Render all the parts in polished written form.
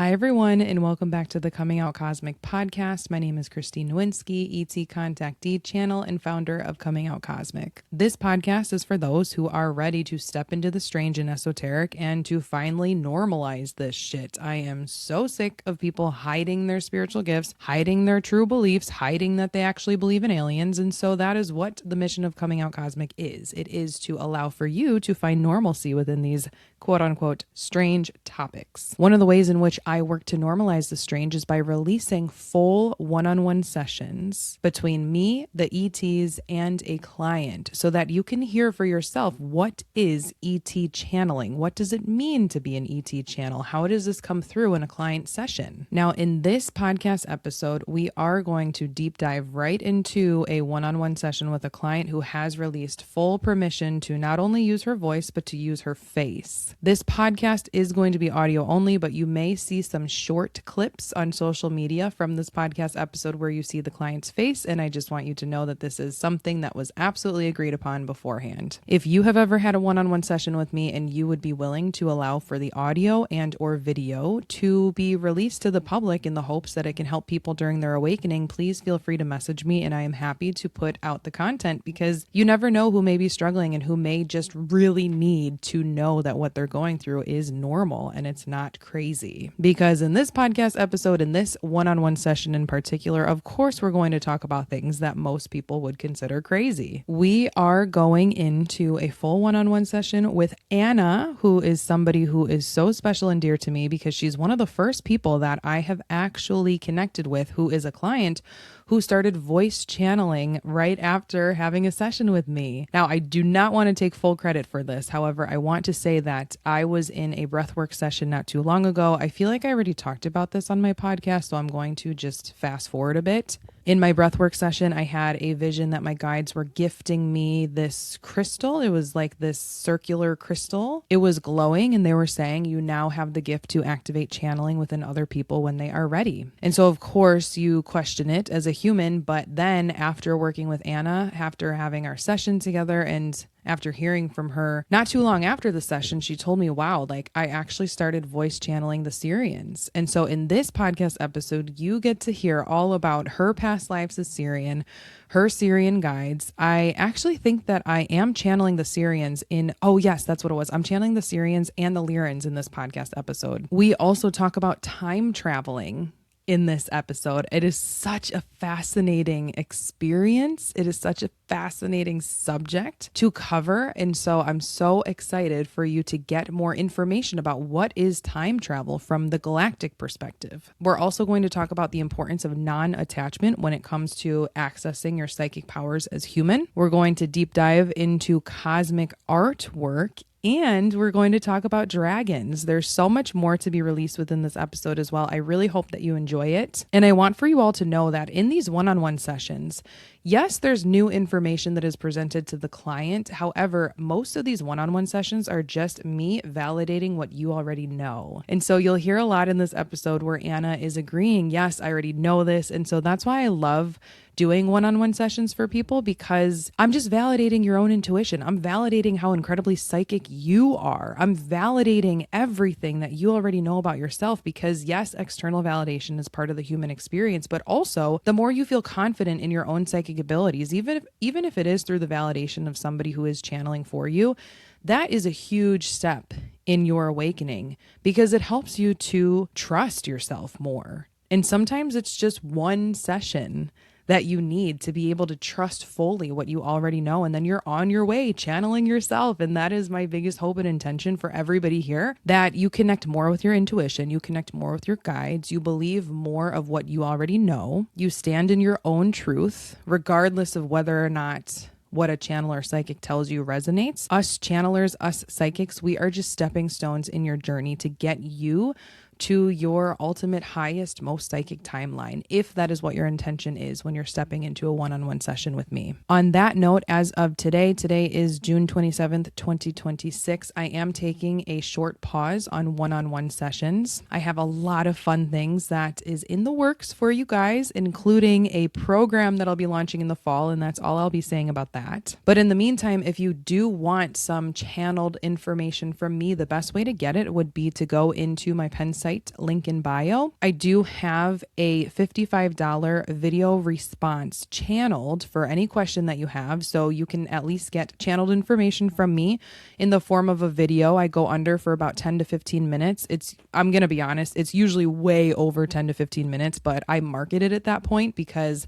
Hi, everyone, and welcome back to the Coming Out Cosmic podcast. My name is Christine Nowinski, ET Contactee channel and founder of Coming Out Cosmic. This podcast is for those who are ready to step into the strange and esoteric and to finally normalize this shit. I am so sick of people hiding their spiritual gifts, hiding their true beliefs, hiding that they actually believe in aliens. And so that is what the mission of Coming Out Cosmic is. It is to allow for you to find normalcy within these quote unquote strange topics. One of the ways in which I work to normalize the strange is by releasing full one-on-one sessions between me, the ETs, and a client so that you can hear for yourself, what is ET channeling? What does it mean to be an ET channel? How does this come through in a client session? Now, in this podcast episode, we are going to deep dive right into a one-on-one session with a client who has released full permission to not only use her voice, but to use her face. This podcast is going to be audio only, but you may see some short clips on social media from this podcast episode where you see the client's face, and I just want you to know that this is something that was absolutely agreed upon beforehand. If you have ever had a one-on-one session with me and you would be willing to allow for the audio and or video to be released to the public in the hopes that it can help people during their awakening, please feel free to message me and I am happy to put out the content, because you never know who may be struggling and who may just really need to know that what they're going through is normal and it's not crazy. Because in this podcast episode, in this one-on-one session in particular, of course, we're going to talk about things that most people would consider crazy. We are going into a full one-on-one session with Anna, who is somebody who is so special and dear to me because she's one of the first people that I have actually connected with who is a client who started voice channeling right after having a session with me. Now, I do not want to take full credit for this. However, I want to say that I was in a breathwork session not too long ago. I feel like I already talked about this on my podcast, so I'm going to just fast forward a bit. In my breathwork session, I had a vision that my guides were gifting me this crystal. It was like this circular crystal. It was glowing, and they were saying, you now have the gift to activate channeling within other people when they are ready. And so, of course, you question it as a human, but then after working with Anna, after having our session together, and after hearing from her not too long after the session, she told me, wow, like I actually started voice channeling the Sirians. And so in this podcast episode, you get to hear all about her past lives as Sirian, her Sirian guides. I actually think that I am channeling the Sirians oh yes, that's what it was. I'm channeling the Sirians and the Lyrans in this podcast episode. We also talk about time traveling in this episode. It is such a fascinating experience. It is such a fascinating subject to cover. And so I'm so excited for you to get more information about what is time travel from the galactic perspective. We're also going to talk about the importance of non-attachment when it comes to accessing your psychic powers as human. We're going to deep dive into cosmic artwork, and we're going to talk about dragons. There's so much more to be released within this episode as well. I really hope that you enjoy it. And I want for you all to know that in these one-on-one sessions, yes, there's new information that is presented to the client. However, most of these one-on-one sessions are just me validating what you already know. And so you'll hear a lot in this episode where Anna is agreeing, yes, I already know this. And so that's why I love doing one-on-one sessions for people, because I'm just validating your own intuition. I'm validating how incredibly psychic you are. I'm validating everything that you already know about yourself, because yes, external validation is part of the human experience, but also the more you feel confident in your own psychic abilities, even if it is through the validation of somebody who is channeling for you, that is a huge step in your awakening, because it helps you to trust yourself more. And sometimes it's just one session that you need to be able to trust fully what you already know. And then you're on your way channeling yourself. And that is my biggest hope and intention for everybody here, that you connect more with your intuition, you connect more with your guides, you believe more of what you already know, you stand in your own truth, regardless of whether or not what a channeler psychic tells you resonates. Us channelers, us psychics, we are just stepping stones in your journey to get you to your ultimate highest, most psychic timeline, if that is what your intention is when you're stepping into a one-on-one session with me. On that note, as of today is June 27th, 2026, I am taking a short pause on one-on-one sessions. I have a lot of fun things that is in the works for you guys, including a program that I'll be launching in the fall, and that's all I'll be saying about that. But in the meantime, if you do want some channeled information from me, the best way to get it would be to go into my Penn site website, link in bio. I do have a $55 video response channeled for any question that you have. So you can at least get channeled information from me in the form of a video. I go under for about 10 to 15 minutes. I'm going to be honest, it's usually way over 10 to 15 minutes, but I market it at that point because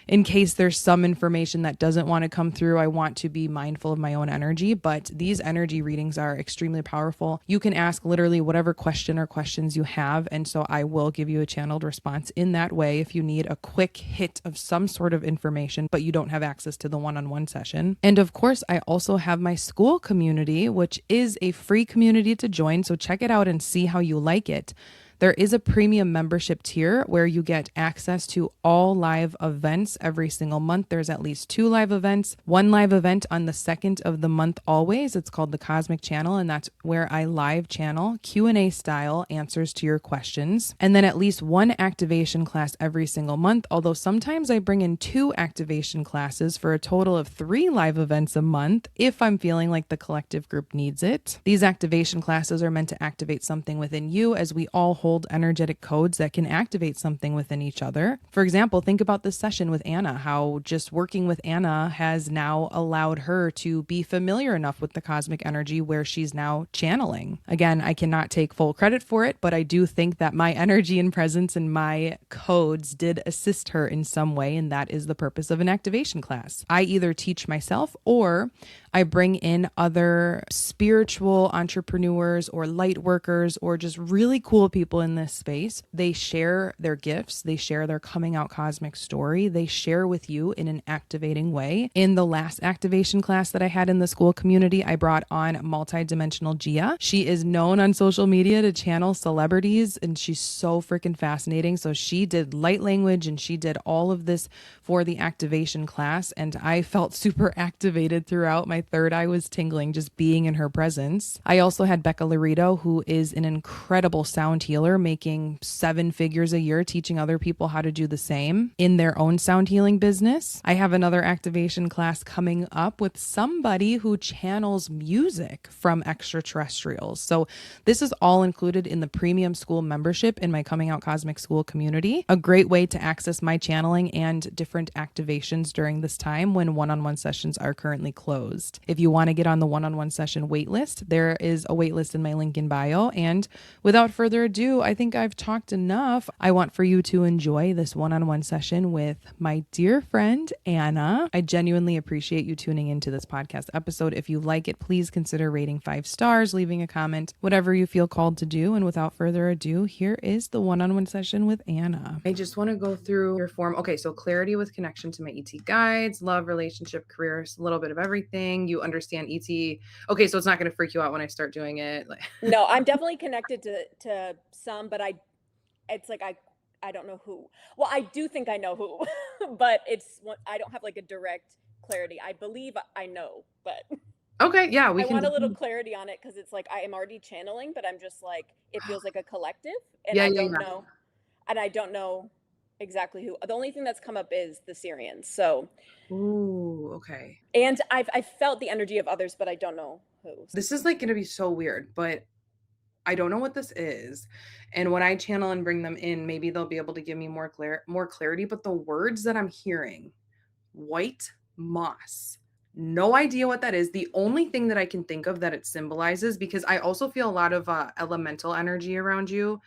in case there's some information that doesn't want to come through, I want to be mindful of my own energy. But these energy readings are extremely powerful. You can ask literally whatever question or questions you have. And so I will give you a channeled response in that way if you need a quick hit of some sort of information, but you don't have access to the one-on-one session. And of course, I also have my Skool community, which is a free community to join. So check it out and see how you like it. There is a premium membership tier where you get access to all live events every single month. There's at least 2 live events, 1 live event on the 2nd of the month always. It's called the Cosmic Channel, and that's where I live channel Q&A style answers to your questions. And then at least 1 activation class every single month, although sometimes I bring in 2 activation classes for a total of 3 live events a month if I'm feeling like the collective group needs it. These activation classes are meant to activate something within you as we all hold energetic codes that can activate something within each other. For example, think about this session with Anna, how just working with Anna has now allowed her to be familiar enough with the cosmic energy where she's now channeling. Again, I cannot take full credit for it, but I do think that my energy and presence and my codes did assist her in some way, and that is the purpose of an activation class. I either teach myself or I bring in other spiritual entrepreneurs or light workers or just really cool people in this space. They share their gifts. They share their coming out cosmic story. They share with you in an activating way. In the last activation class that I had in the Skool community, I brought on multidimensional Gia. She is known on social media to channel celebrities, and she's so freaking fascinating. So she did light language and she did all of this for the activation class, and I felt super activated throughout. My third eye was tingling just being in her presence. I also had Becca Laredo, who is an incredible sound healer, making 7 figures a year, teaching other people how to do the same in their own sound healing business. I have another activation class coming up with somebody who channels music from extraterrestrials. So this is all included in the premium Skool membership in my Coming Out Cosmic Skool community. A great way to access my channeling and different activations during this time when one-on-one sessions are currently closed. If you want to get on the one-on-one session waitlist, there is a waitlist in my link in bio. And without further ado, I think I've talked enough. I want for you to enjoy this one-on-one session with my dear friend, Anna. I genuinely appreciate you tuning into this podcast episode. If you like it, please consider rating 5 stars, leaving a comment, whatever you feel called to do. And without further ado, here is the one-on-one session with Anna. I just want to go through your form. Okay, so clarity with connection to my ET guides, love, relationship, careers, a little bit of everything. You understand ET. Okay, so it's not going to freak you out when I start doing it. No, I'm definitely connected to some, but it's like I don't know who. Well, I do think I know who, but I don't have like a direct clarity. I believe I know, but okay, yeah, I want a little clarity on it because it's like I am already channeling, but I'm just like it feels like a collective, and I don't know, and I don't know exactly who. The only thing that's come up is the Sirians. So, ooh, okay. And I've felt the energy of others, but I don't know who. This is like going to be so weird, but I don't know what this is. And when I channel and bring them in, maybe they'll be able to give me more clarity. But the words that I'm hearing, white moss, no idea what that is. The only thing that I can think of that it symbolizes, because I also feel a lot of elemental energy around you.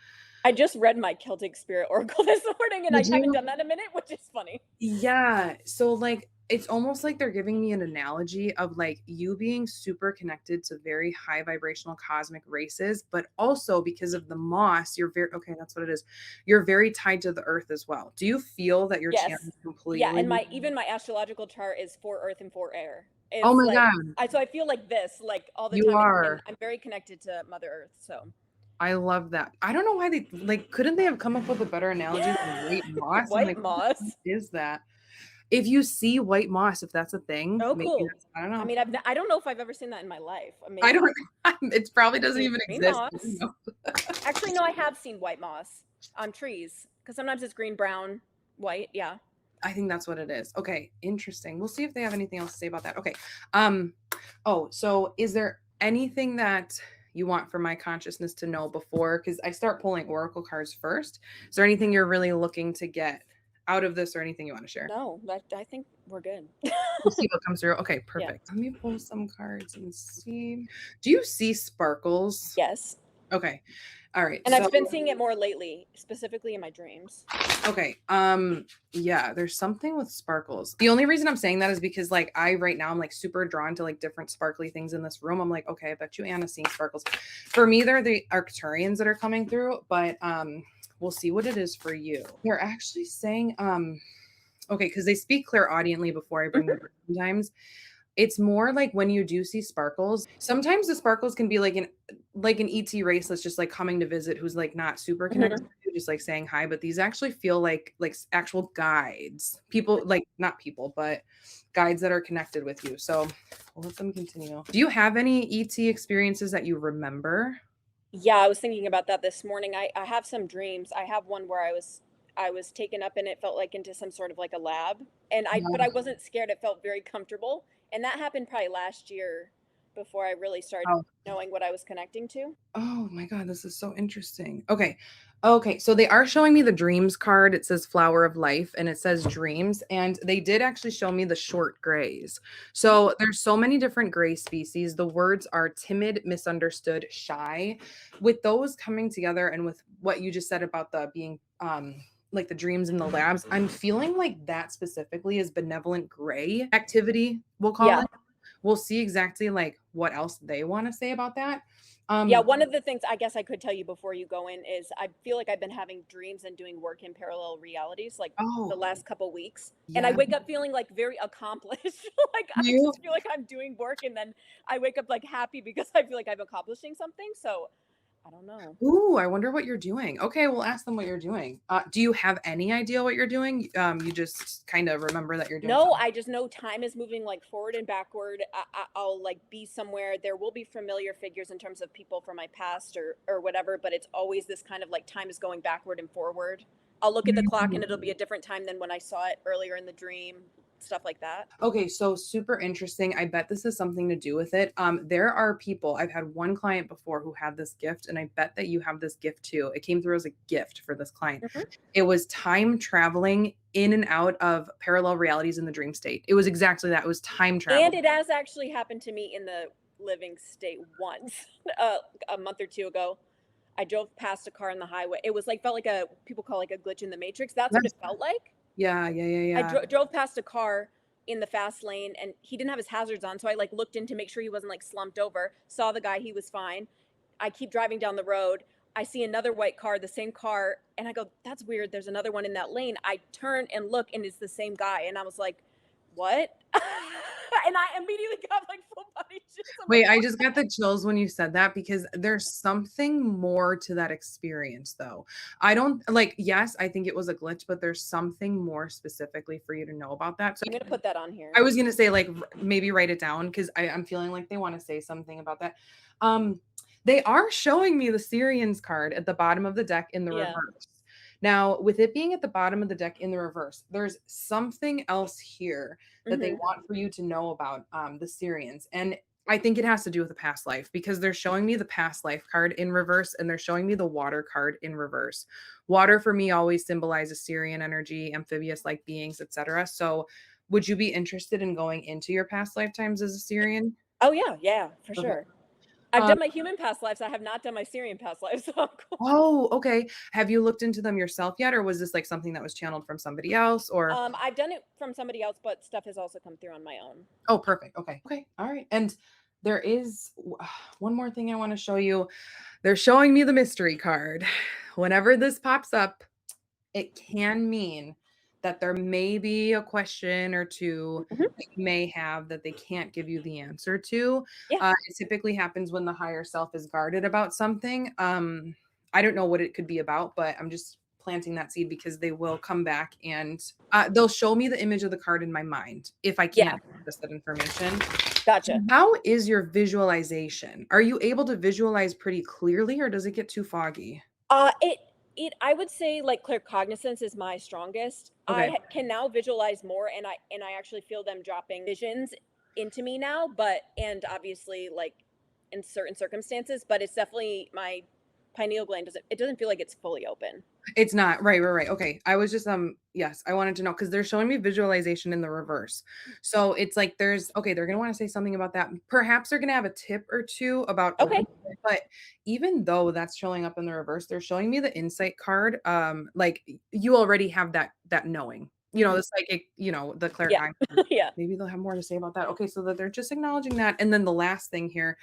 I just read my Celtic Spirit Oracle this morning, and I haven't done that in a minute, which is funny. Yeah. So like, it's almost like they're giving me an analogy of like you being super connected to very high vibrational cosmic races, but also because of the moss, you're very, okay, that's what it is. You're very tied to the earth as well. Do you feel that you're channeling completely? Yeah, and even my astrological chart is 4 earth and 4 air. It's oh my God. So I feel like this, like all the you time. Are. I'm very connected to Mother Earth, so. I love that. I don't know why they, like, couldn't they have come up with a better analogy than white moss? White moss? What is that? If you see white moss, if that's a thing. Oh, cool. I don't know. I mean, I don't know if I've ever seen that in my life. I mean, I don't, it probably doesn't even exist. Actually, no, I have seen white moss on trees because sometimes it's green, brown, white. Yeah. I think that's what it is. Okay. Interesting. We'll see if they have anything else to say about that. Okay. Oh, so is there anything that you want for my consciousness to know before, because I start pulling oracle cards first. Is there anything you're really looking to get out of this or anything you want to share? No, I think we're good. We'll see what comes through. Okay, Yeah. perfect. Let me pull some cards and see. Do you see sparkles? Yes. Okay. All right. And So I've been seeing it more lately, specifically in my dreams. okay. Yeah, there's something with sparkles. The only reason I'm saying that is because like right now I'm like super drawn to like different sparkly things in this room. I'm like, okay, I bet you Anna's seeing sparkles. For me, they're the Arcturians that are coming through, but we'll see what it is for you. They're actually saying okay, because they speak clairaudiently before I bring them sometimes. It's more like when you do see sparkles, sometimes the sparkles can be like an ET race that's just like coming to visit, who's like not super connected to you, just like saying hi. But these actually feel like actual guides, people, like not people, but guides that are connected with you. So we'll let them continue. Do you have any ET experiences that you remember? Yeah, I was thinking about that this morning. I have some dreams. I have one where I was taken up and it felt like into some sort of like a lab. And but I wasn't scared. It felt very comfortable. And that happened probably last year before I really started Oh. knowing what I was connecting to. Oh my God, this is so interesting. Okay. Okay. So they are showing me the dreams card. It says flower of life and it says dreams. And they did actually show me the short grays. So there's so many different gray species. The words are timid, misunderstood, shy. With those coming together and with what you just said about the being like the dreams in the labs, I'm feeling like that specifically is benevolent gray activity, we'll call it. We'll see exactly like what else they want to say about that. Yeah, one of the things I guess I could tell you before you go in is I feel like I've been having dreams and doing work in parallel realities like the last couple weeks. And I Yeah. wake up feeling like very accomplished. Like I You just feel like I'm doing work and then I wake up like happy because I feel like I'm accomplishing something. So I don't know. Ooh, I wonder what you're doing. Okay, we'll ask them what you're doing. Do you have any idea what you're doing? You just kind of remember that you're doing No, something. I just know time is moving like forward and backward. I'll like be somewhere. There will be familiar figures in terms of people from my past or whatever, but it's always this kind of like time is going backward and forward. I'll look at the clock and it'll be a different time than when I saw it earlier in the dream, stuff like that. Okay, so super interesting. I bet this has something to do with it. There are people, I've had one client before who had this gift, and I bet that you have this gift too. It came through as a gift for this client. It was time traveling in and out of parallel realities in the dream state. It was exactly that. It was time travel. And it has actually happened to me in the living state once, a month or two ago. I drove past a car on the highway. It was like felt like a people call like a glitch in the matrix. That's what it felt like. Yeah. I drove past a car in the fast lane and he didn't have his hazards on. So I like looked in to make sure he wasn't like slumped over, saw the guy, he was fine. I keep driving down the road. I see another white car, the same car. And I go, that's weird. There's another one in that lane. I turn and look and it's the same guy. And I was like, what? And I immediately got like full body chills. Wait, I just got the chills when you said that because there's something more to that experience though. I don't like, yes, I think it was a glitch, but there's something more specifically for you to know about that. So I'm going to put that on here. I was going to say like maybe write it down because I'm feeling like they want to say something about that. They are showing me the Sirians card at the bottom of the deck in the reverse. Now, with it being at the bottom of the deck in the reverse, there's something else here that they want for you to know about the Sirians. And I think it has to do with the past life because they're showing me the past life card in reverse and they're showing me the water card in reverse. Water for me always symbolizes Sirian energy, amphibious-like beings, etc. So would you be interested in going into your past lifetimes as a Sirian? Oh, yeah, for sure. I've done my human past lives. I have not done my Sirian past lives. So cool. Oh, okay. Have you looked into them yourself yet, or was this like something that was channeled from somebody else? Or I've done it from somebody else, but stuff has also come through on my own. oh, perfect. Okay. All right. And there is one more thing I want to show you. They're showing me the mystery card. Whenever this pops up, it can mean that there may be a question or two that you may have that they can't give you the answer to. It typically happens when the higher self is guarded about something. I don't know what it could be about, but I'm just planting that seed because they will come back and they'll show me the image of the card in my mind if I can't access that information. Gotcha. How is your visualization? Are you able to visualize pretty clearly or does it get too foggy? I would say like claircognizance is my strongest. Okay. I can now visualize more and I actually feel them dropping visions into me now, and obviously like in certain circumstances, but it's definitely my pineal gland doesn't feel like it's fully open. It's not. Right. Okay. I was just yes, I wanted to know because they're showing me visualization in the reverse. So it's like they're gonna want to say something about that. Perhaps they're gonna have a tip or two about Okay. opening it, but even though that's showing up in the reverse, they're showing me the insight card. Like you already have that knowing. The psychic, the Yeah. clairvoyant. Yeah. Maybe they'll have more to say about that. Okay, so that they're just acknowledging that. And then the last thing here,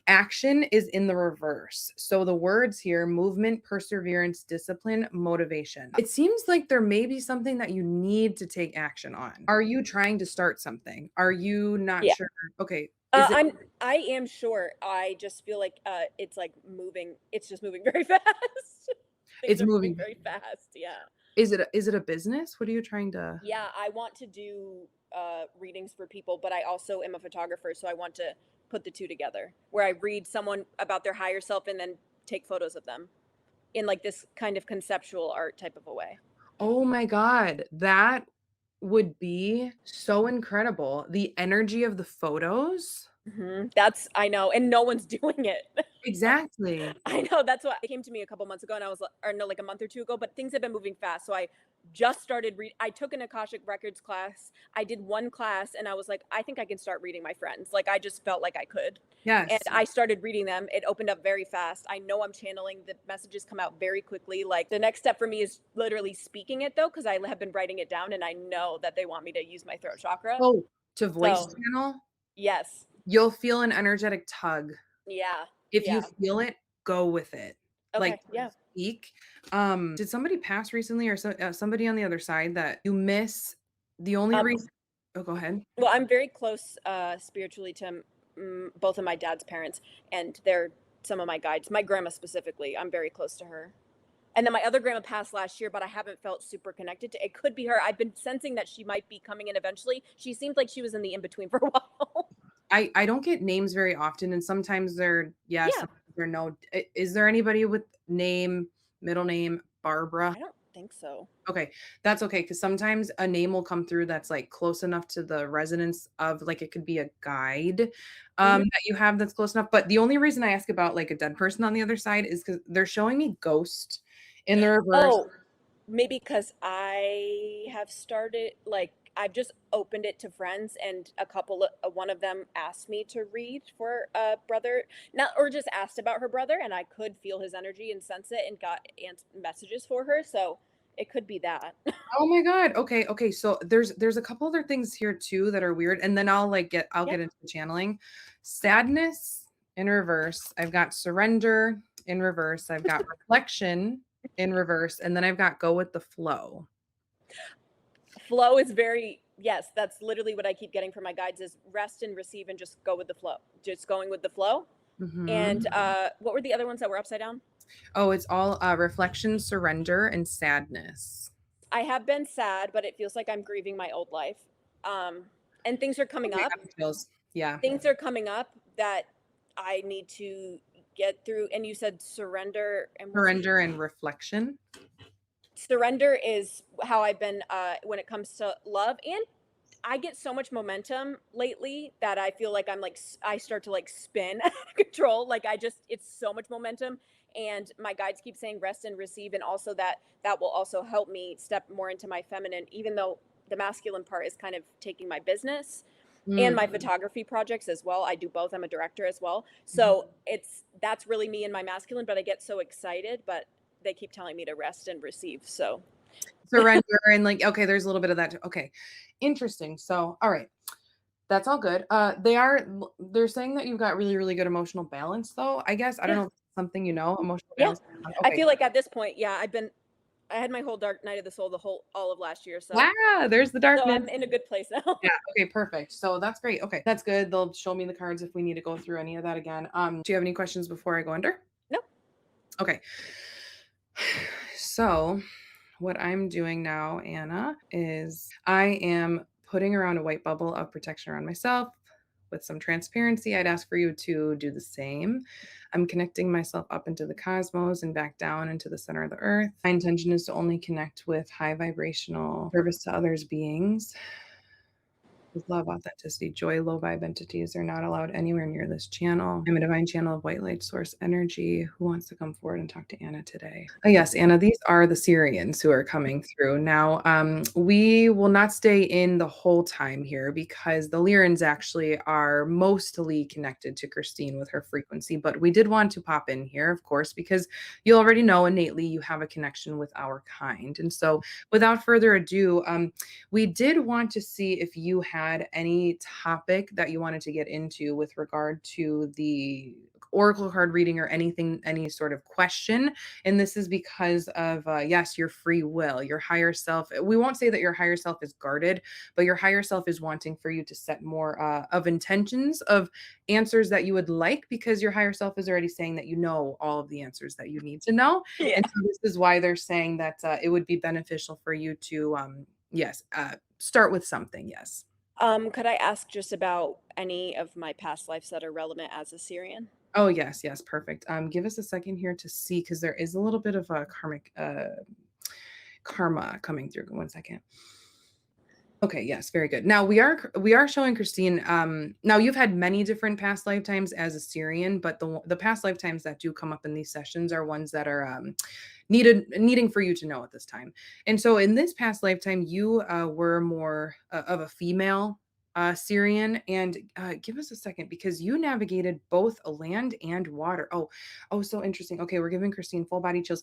action is in the reverse. So the words here, movement, perseverance, discipline, motivation. It seems like there may be something that you need to take action on. Are you trying to start something? Are you not Yeah. sure? Okay. Is it I am sure. I just feel like it's like moving. It's just moving very fast. Things it's are moving moving? very fast. Yeah. Is it a business? What are you trying to Yeah, I want to do readings for people, but I also am a photographer, so I want to put the two together, where I read someone about their higher self and then take photos of them in like this kind of conceptual art type of a way. Oh my God, that would be so incredible. The energy of the photos. That's I know, and no one's doing it. Exactly. I know that's what it came to me a couple months ago, and I was or no, like a month or two ago. But things have been moving fast, so I just started read. I took an Akashic Records class. I did one class, and I was like, I think I can start reading my friends. Like I just felt like I could, and Yes. I started reading them. It opened up very fast. I know I'm channeling. The messages come out very quickly. Like the next step for me is literally speaking it though, because I have been writing it down, and I know that they want me to use my throat chakra. Oh, to voice So channel? yes, You'll feel an energetic tug. yeah, If you yeah. feel it, go with it. Like, Okay, yeah. speak. Did somebody pass recently or somebody on the other side that you miss the only Um, reason Oh, go ahead. Well, I'm very close spiritually to both of my dad's parents, and they're some of my guides. My grandma specifically, I'm very close to her. And then my other grandma passed last year, but I haven't felt super connected to. It could be her. I've been sensing that she might be coming in eventually. She seemed like she was in the in between for a while. I don't get names very often, and sometimes they're yes, Yeah, sometimes they're no. Is there anybody with name, middle name, Barbara? I don't think so. Okay, that's okay because sometimes a name will come through that's, like, close enough to the resonance of like, it could be a guide, Hmm. that you have that's close enough, but the only reason I ask about, like, a dead person on the other side is because 'cause they're showing me ghost in the reverse. Oh, maybe because I have started, like, I've just opened it to friends, and a couple of one of them asked me to read for a brother, not or just asked about her brother, and I could feel his energy and sense it, and got messages for her. So it could be that. Oh my god, okay, so there's a couple other things here too that are weird, and then I'll Yeah. get into the channeling. Sadness in reverse, I've got surrender in reverse, I've got reflection in reverse, and then I've got go with the flow. Flow is very yes. That's literally what I keep getting from my guides is rest and receive and just go with the flow. Just going with the flow. And Mhm. what were the other ones that were upside down? Oh, it's all, reflection, surrender, and sadness. I have been sad, but it feels like I'm grieving my old life. Um, and things are coming Okay, up. that feels yeah. Things are coming up that I need to get through. And you said surrender, and what's the Surrender and reflection. surrender is how I've been when it comes to love. And I get so much momentum lately that I feel like I'm like I start to like spin out of control. Like I just it's so much momentum, and my guides keep saying rest and receive, and also that will also help me step more into my feminine, even though the masculine part is kind of taking my business and my Mm. photography projects as well. I do both. I'm a director as well. Mhm. So it's that's really me and my masculine, but I get so excited, but they keep telling me to rest and receive. So Surrender and, like okay, there's a little bit of that too. Okay. Interesting. So, alright. That's all good. They're saying that you've got really, really good emotional balance though, I guess. I don't yeah. know if it's something emotional Yeah. balance. I Okay. feel like at this point, yeah, I had my whole dark night of the soul the whole all of last year, so Wow, there's the I'm darkness. in a good place now. Yeah, okay, perfect. So that's great. Okay, that's good. They'll show me the cards if we need to go through any of that again. Do you have any questions before I go under? No. Okay. So, what I'm doing now, Anna, is I am putting around a white bubble of protection around myself with some transparency. I'd ask for you to do the same. I'm connecting myself up into the cosmos and back down into the center of the earth. My intention is to only connect with high vibrational service to others beings. With love, authenticity, joy, low vibe entities are not allowed anywhere near this channel. I'm a divine channel of white light source energy. Who wants to come forward and talk to Anna today? Oh, yes, Anna, these are the Sirians who are coming through. Now, we will not stay in the whole time here because the Lyrans actually are mostly connected to Christine with her frequency, but we did want to pop in here, of course, because you already know innately you have a connection with our kind. And so without further ado, we did want to see if you had any topic that you wanted to get into with regard to the oracle card reading or anything, any sort of question. And this is because of, yes, your free will, your higher self. We won't say that your higher self is guarded, but your higher self is wanting for you to set more of intentions of answers that you would like, because your higher self is already saying that you know all of the answers that you need to know. Yeah. And so this is why they're saying that it would be beneficial for you to, yes, start with something. Yes. Could I ask just about any of my past lives that are relevant as a Syrian? Oh, yes, yes, perfect. Give us a second here to see because there is a little bit of a karma coming through. One second. Okay, yes, very good. Now we are showing Christine. Now you've had many different past lifetimes as a Syrian, but the past lifetimes that do come up in these sessions are ones that are needing for you to know at this time. And so in this past lifetime, you were more of a female Syrian. And give us a second because you navigated both land and water. Oh, so interesting. Okay, we're giving Christine full body chills.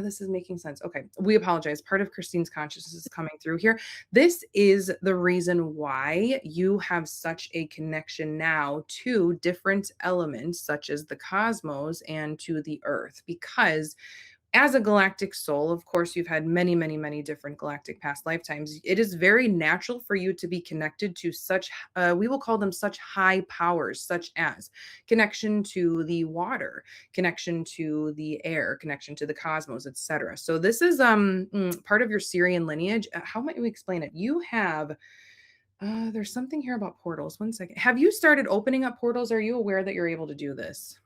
This is making sense. Okay, we apologize. Part of Christine's consciousness is coming through here. This is the reason why you have such a connection now to different elements, such as the cosmos and to the earth, because as a galactic soul, of course, you've had many, many, many different galactic past lifetimes. It is very natural for you to be connected to such, we will call them such high powers, such as connection to the water, connection to the air, connection to the cosmos, etc. So this is part of your Sirian lineage. How might we explain it? You have, there's something here about portals. One second. Have you started opening up portals? Are you aware that you're able to do this?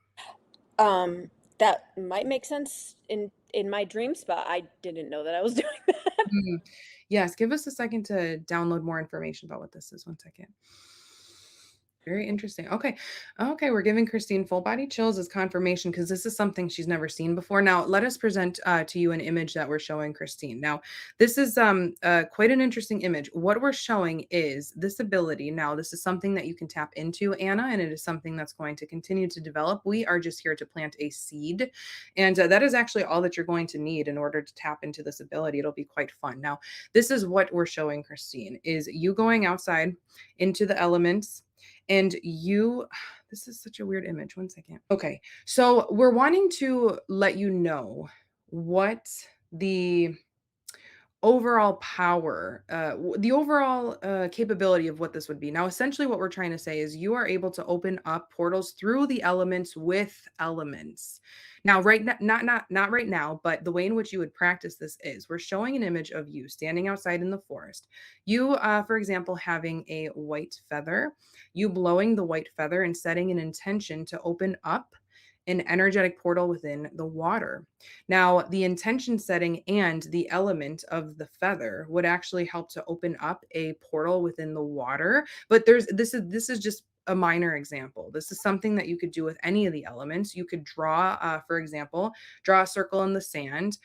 That might make sense in my dreams, but I didn't know that I was doing that. Mm. Yes, give us a second to download more information about what this is. One second. Very interesting. Okay. Okay, we're giving Christine full body chills as confirmation because this is something she's never seen before. Now, let us present to you an image that we're showing Christine. Now, this is quite an interesting image. What we're showing is this ability. Now, this is something that you can tap into, Anna, and it is something that's going to continue to develop. We are just here to plant a seed, and that is actually all that you're going to need in order to tap into this ability. It'll be quite fun. Now, this is what we're showing Christine, is you going outside into the elements, and you, this is such a weird image. One second. Okay. So we're wanting to let you know what the overall power, the overall capability of what this would be. Now, essentially, what we're trying to say is you are able to open up portals through the elements with elements. Now, right now, not right now, but the way in which you would practice this is we're showing an image of you standing outside in the forest. You, for example, having a white feather, you blowing the white feather and setting an intention to open up an energetic portal within the water. Now, the intention setting and the element of the feather would actually help to open up a portal within the water. But this is just a minor example. This is something that you could do with any of the elements. You could draw, for example, draw a circle in the sand.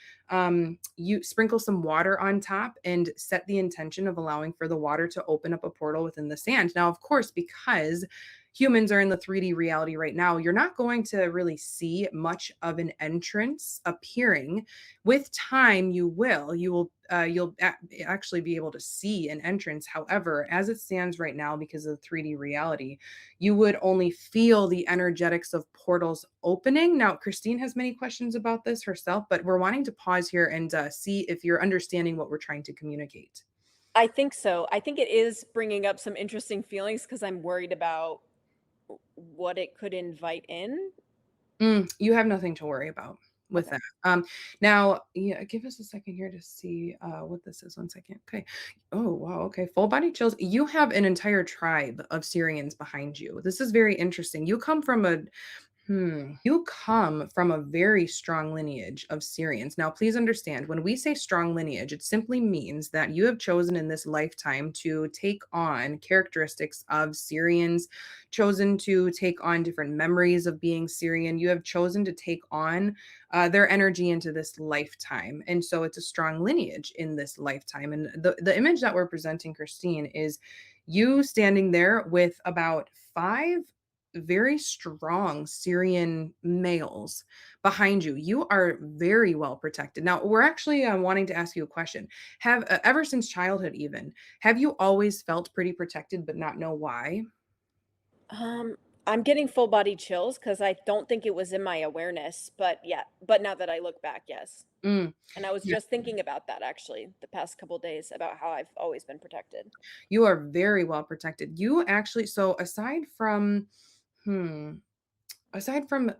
You sprinkle some water on top and set the intention of allowing for the water to open up a portal within the sand. Now, of course, because humans are in the 3D reality right now, you're not going to really see much of an entrance appearing. With time, you'll actually be able to see an entrance. However, as it stands right now, because of 3D reality, you would only feel the energetics of portals opening. Now, Christine has many questions about this herself, but we're wanting to pause here and see if you're understanding what we're trying to communicate. I think so. I think it is bringing up some interesting feelings because I'm worried about what it could invite in. You have nothing to worry about with Okay. that. Now, yeah, give us a second here to see what this is. One second. Okay. Oh, wow. Okay. Full body chills. You have an entire tribe of Syrians behind you. This is very interesting. You come from You come from a very strong lineage of Syrians. Now, please understand, when we say strong lineage, it simply means that you have chosen in this lifetime to take on characteristics of Syrians, chosen to take on different memories of being Syrian. You have chosen to take on their energy into this lifetime. And so it's a strong lineage in this lifetime. And the image that we're presenting, Christine, is you standing there with about five very strong Syrian males behind you. You are very well protected. Now, we're actually wanting to ask you a question. Have ever since childhood, even, have you always felt pretty protected but not know why? Um, I'm getting full body chills because I don't think it was in my awareness, but yeah, but now that I look back, yes. Mm, And I was yeah, just thinking about that actually the past couple days about how I've always been protected. you are very well protected. You actually, so hmm, aside from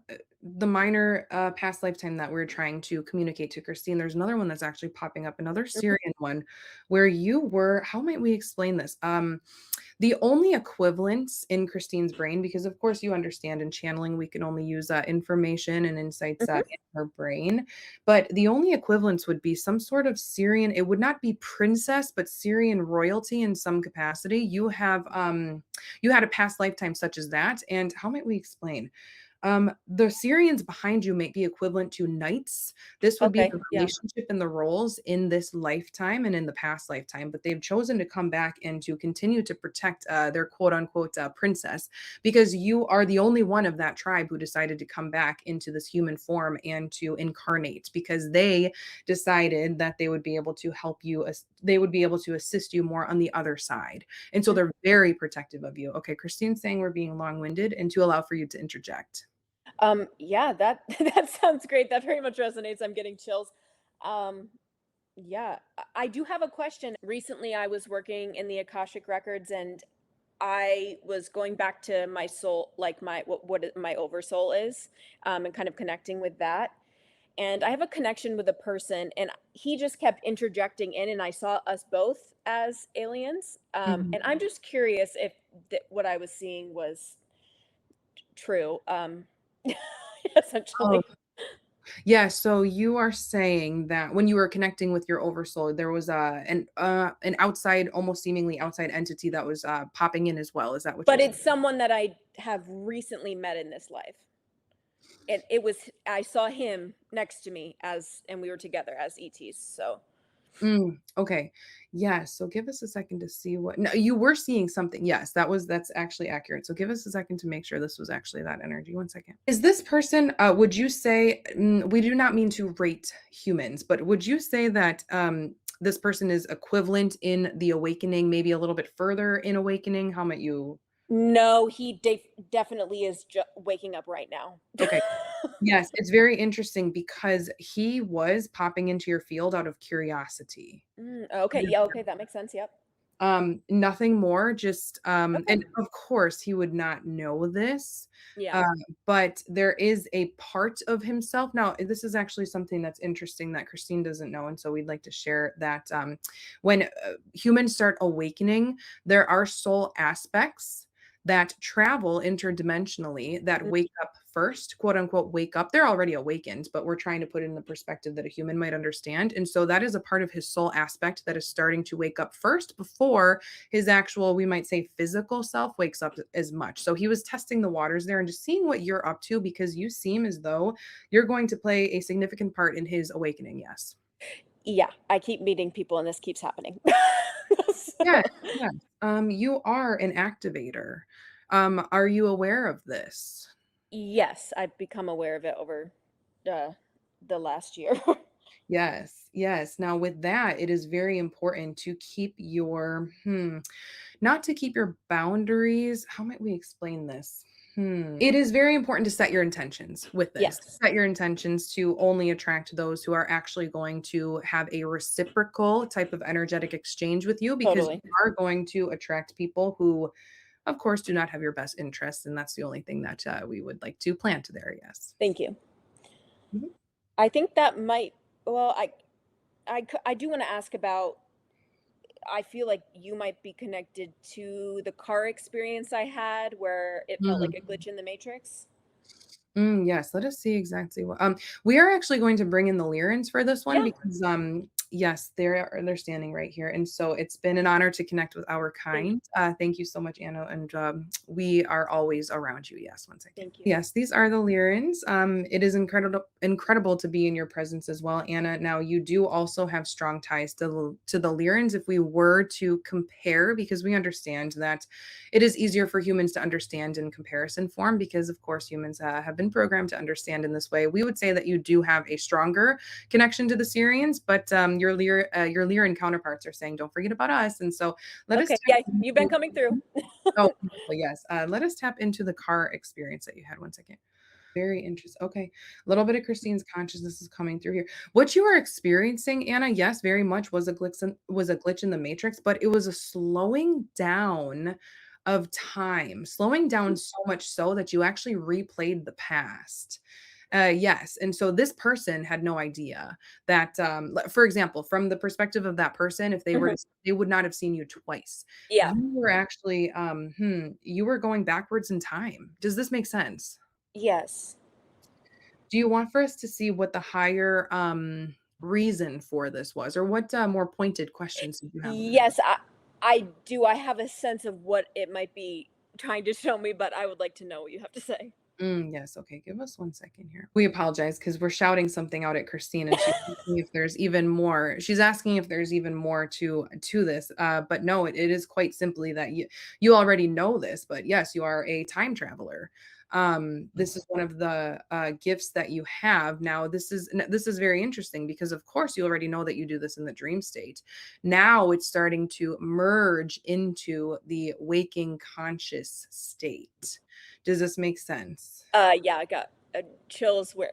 the minor past lifetime that we're trying to communicate to Christine, there's another one that's actually popping up, another Mhm, Syrian one, where you were, how might we explain this? The only equivalence in Christine's brain, because of course you understand in channeling, we can only use information and insights mhm. in her brain. But the only equivalence would be some sort of Syrian, it would not be princess, but Syrian royalty in some capacity. You had a past lifetime such as that. And how might we explain? The Syrians behind you might be equivalent to knights. This would be Okay, the yeah. relationship and the roles in this lifetime and in the past lifetime, but they've chosen to come back and to continue to protect their quote unquote princess because you are the only one of that tribe who decided to come back into this human form and to incarnate because they decided that they would be able to help you, they would be able to assist you more on the other side. And so Mhm. they're very protective of you. Okay, Christine's saying we're being long winded and to allow for you to interject. Yeah, that that sounds great. That very much resonates. I'm getting chills. Um, yeah, I do have a question. Recently, I was working in the Akashic records, and I was going back to my soul, like my oversoul is, and kind of connecting with that. And I have a connection with a person, and he just kept interjecting in, and I saw us both as aliens. Mhm. And I'm just curious if what I was seeing was true. Oh, Essentially. yeah. So you are saying that when you were connecting with your oversoul, there was an outside, almost seemingly outside entity that was popping in as well. Is that what you're But saying? it's someone that I have recently met in this life. And it was I saw him next to me as and we were together as ETs. So Okay. Yes. So give us a second to see what. No, you were seeing something. Yes, that's actually accurate. So give us a second to make sure this was actually that energy. One second. Is this person? Would you say we do not mean to rate humans, but would you say that this person is equivalent in the awakening, maybe a little bit further in awakening? How might you? no, he definitely is waking up right now. Okay. Yes, it's very interesting because he was popping into your field out of curiosity. Okay, yeah, okay, that makes sense. Yep. Nothing more, just, Okay. and of course, he would not know this, Yeah. um, but there is a part of himself now, this is actually something that's interesting that Christine doesn't know, and so we'd like to share that, when, humans start awakening, there are soul aspects that travel interdimensionally that Mm, wake up first, quote unquote, wake up. They're already awakened, but we're trying to put it in the perspective that a human might understand. And so that is a part of his soul aspect that is starting to wake up first before his actual, we might say, physical self wakes up as much. So he was testing the waters there and just seeing what you're up to because you seem as though you're going to play a significant part in his awakening. Yes. yeah, I keep meeting people and this keeps happening. Yes. So, Yes. You are an activator. Are you aware of this? yes, I've become aware of it over uh, the last year. Yes, yes. Now, with that, it is very important to keep your, not to keep your boundaries. How might we explain this? It is very important to set your intentions with this. Yes, Set your intentions to only attract those who are actually going to have a reciprocal type of energetic exchange with you because you totally. are going to attract people who, of course, do not have your best interests. And that's the only thing that we would like to plant there. Yes. Thank you. Mhm. I think that might well, I do wanna ask about I feel like you might be connected to the car experience I had where it felt like a Mm. glitch in the matrix. Yes, let us see exactly what we are actually going to bring in the Lyrans for this one Yeah. because yes, they're standing right here. And so it's been an honor to connect with our Thank you. kind. Thank you so much, Anna. And we are always around you. Yes, one second. Thank you. Yes, these are the Lyrans. It is incredible to be in your presence as well, Anna. Now you do also have strong ties to the Lyrans if we were to compare, because we understand that it is easier for humans to understand in comparison form because, of course, humans have been programmed to understand in this way. We would say that you do have a stronger connection to the Sirians, but your Lyran counterparts are saying, "Don't forget about us." And so, let us Okay. tap Yeah, you've been into. coming through. Oh, beautiful, yes. Let us tap into the car experience that you had. One second. Very interesting. Okay. A little bit of Christine's consciousness is coming through here. What you are experiencing, Anna, yes, very much was a glitch in the matrix, but it was a slowing down of time, slowing down so much so that you actually replayed the past. Yes, and so this person had no idea that, for example, from the perspective of that person, if they were Mhm. to, they would not have seen you twice. Yeah. You were actually, you were going backwards in time. Does this make sense? Yes. Do you want for us to see what the higher, reason for this was, or what, more pointed questions did you have with it? Yes, I do. I have a sense of what it might be trying to show me, but I would like to know what you have to say. Yes, okay, give us one second here. We apologize because 'cause we're shouting something out at Christine, and she's asking if there's even more. She's asking if there's even more to this, but no, it is quite simply that you already know this, but yes, you are a time traveler. This is one of the, gifts that you have. Now, this is very interesting because, of course, you already know that you do this in the dream state. Now it's starting to merge into the waking conscious state. Does this make sense? Yeah, I got chills where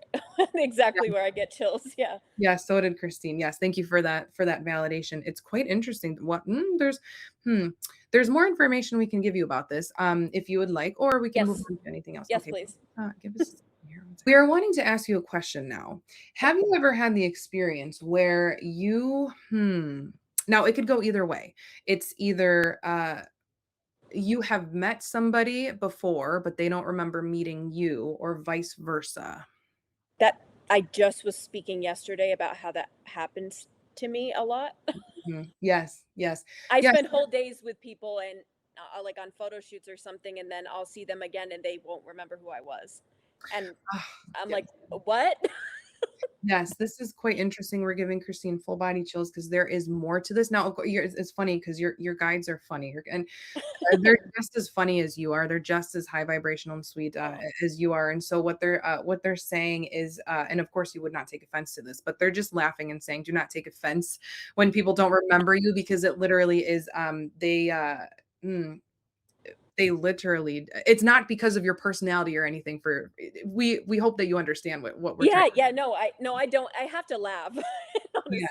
exactly Yeah. where I get chills. Yeah. Yeah, so did Christine. Yes, thank you for that validation. It's quite interesting. Hmm, there's more information we can give you about this, if you would like, or we can move Yes. on to anything else. Yes, Okay, please. give us a second here. One second. We are wanting to ask you a question now. Have you ever had the experience where now it could go either way. It's either you have met somebody before, but they don't remember meeting you, or vice versa. That I just was speaking yesterday about how that happens to me a lot. Mhm. Yes, yes, I yes. spend whole days with people and like on photo shoots or something, and then I'll see them again and they won't remember who I was. And Ah, I'm yes. like, what? Yes, this is quite interesting. We're giving Christine full body chills because there is more to this. Now, it's funny because your guides are funny, and they're just as funny as you are. They're just as high vibrational and sweet Oh, as you are. And so what they're saying is, and of course you would not take offense to this, but they're just laughing and saying, "Do not take offense when people don't remember you," because it literally is. Mm, they literally. It's not because of your personality or anything. We hope that you understand what we're trying. yeah, yeah. No, I don't. I have to laugh, Yes.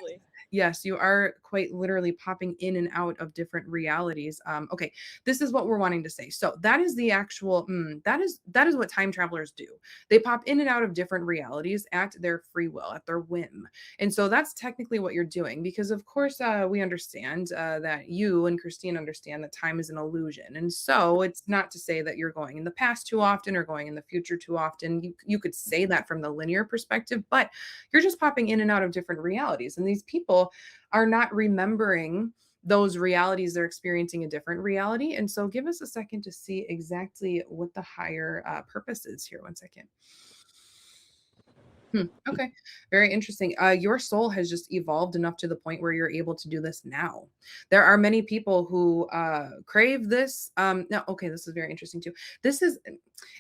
honestly. Yes, you are quite literally popping in and out of different realities. Okay, this is what we're wanting to say. So that is the actual that is what time travelers do. They pop in and out of different realities at their free will, at their whim. And so that's technically what you're doing because of course we understand that you and Christine understand that time is an illusion. And so it's not to say that you're going in the past too often or going in the future too often. You could say that from the linear perspective, but you're just popping in and out of different realities. And these people are not remembering those realities. They're experiencing a different reality. And so give us a second to see exactly what the higher purpose is here. One second. Okay, very interesting. Your soul has just evolved enough to the point where you're able to do this now. There are many people who crave this. Now, okay, this is very interesting too. This is,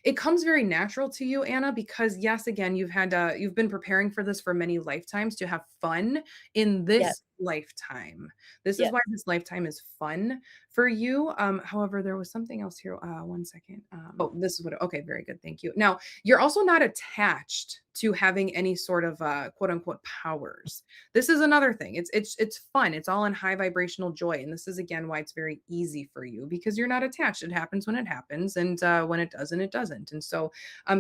it comes very natural to you, Anna, because yes, again, you've been preparing for this for many lifetimes to have fun in Yes, this lifetime. This is yes. why this lifetime is fun for you. However, there was something else here. One second. Oh, this is what. Okay, very good. Thank you. Now, you're also not attached to having any sort of quote unquote powers. This is another thing. It's fun. It's all in high vibrational joy, and this is again why it's very easy for you because you're not attached. It happens when it happens, and when it doesn't, it doesn't. And so,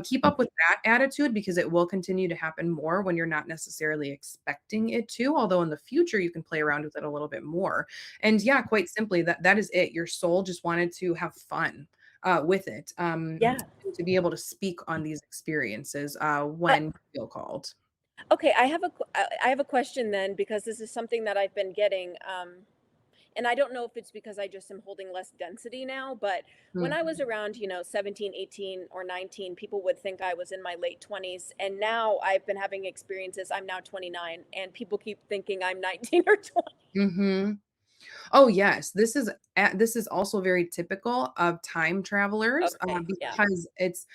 keep up with that attitude because it will continue to happen more when you're not necessarily expecting it to. Although in the future you can play around with it a little bit more. And yeah, quite simply, that is it. Your soul just wanted to have fun. with it, Yeah. to be able to speak on these experiences I, when you feel called. okay, I have a question then, because this is something that I've been getting. And I don't know if it's because I just am holding less density now, but when Mm. I was around, 17, 18, or 19, people would think I was in my late 20s. And now I've been having experiences. I'm now 29, and people keep thinking I'm 19 or 20. Mhm. Oh, yes. This is also very typical of time travelers, Okay. Yeah. because it's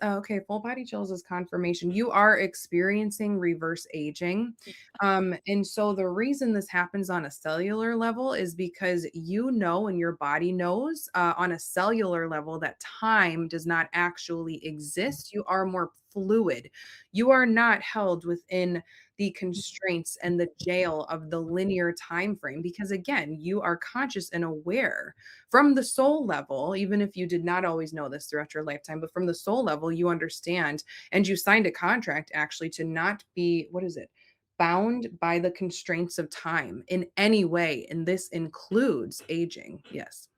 okay, full body chills is confirmation. You are experiencing reverse aging. And so the reason this happens on a cellular level is because you know and your body knows, on a cellular level, that time does not actually exist. You are more fluid. You are not held within the constraints and the jail of the linear time frame, because again, you are conscious and aware from the soul level. Even if you did not always know this throughout your lifetime, but from the soul level, you understand, and you signed a contract actually to not be, what is it, bound by the constraints of time in any way, and this includes aging. Yes.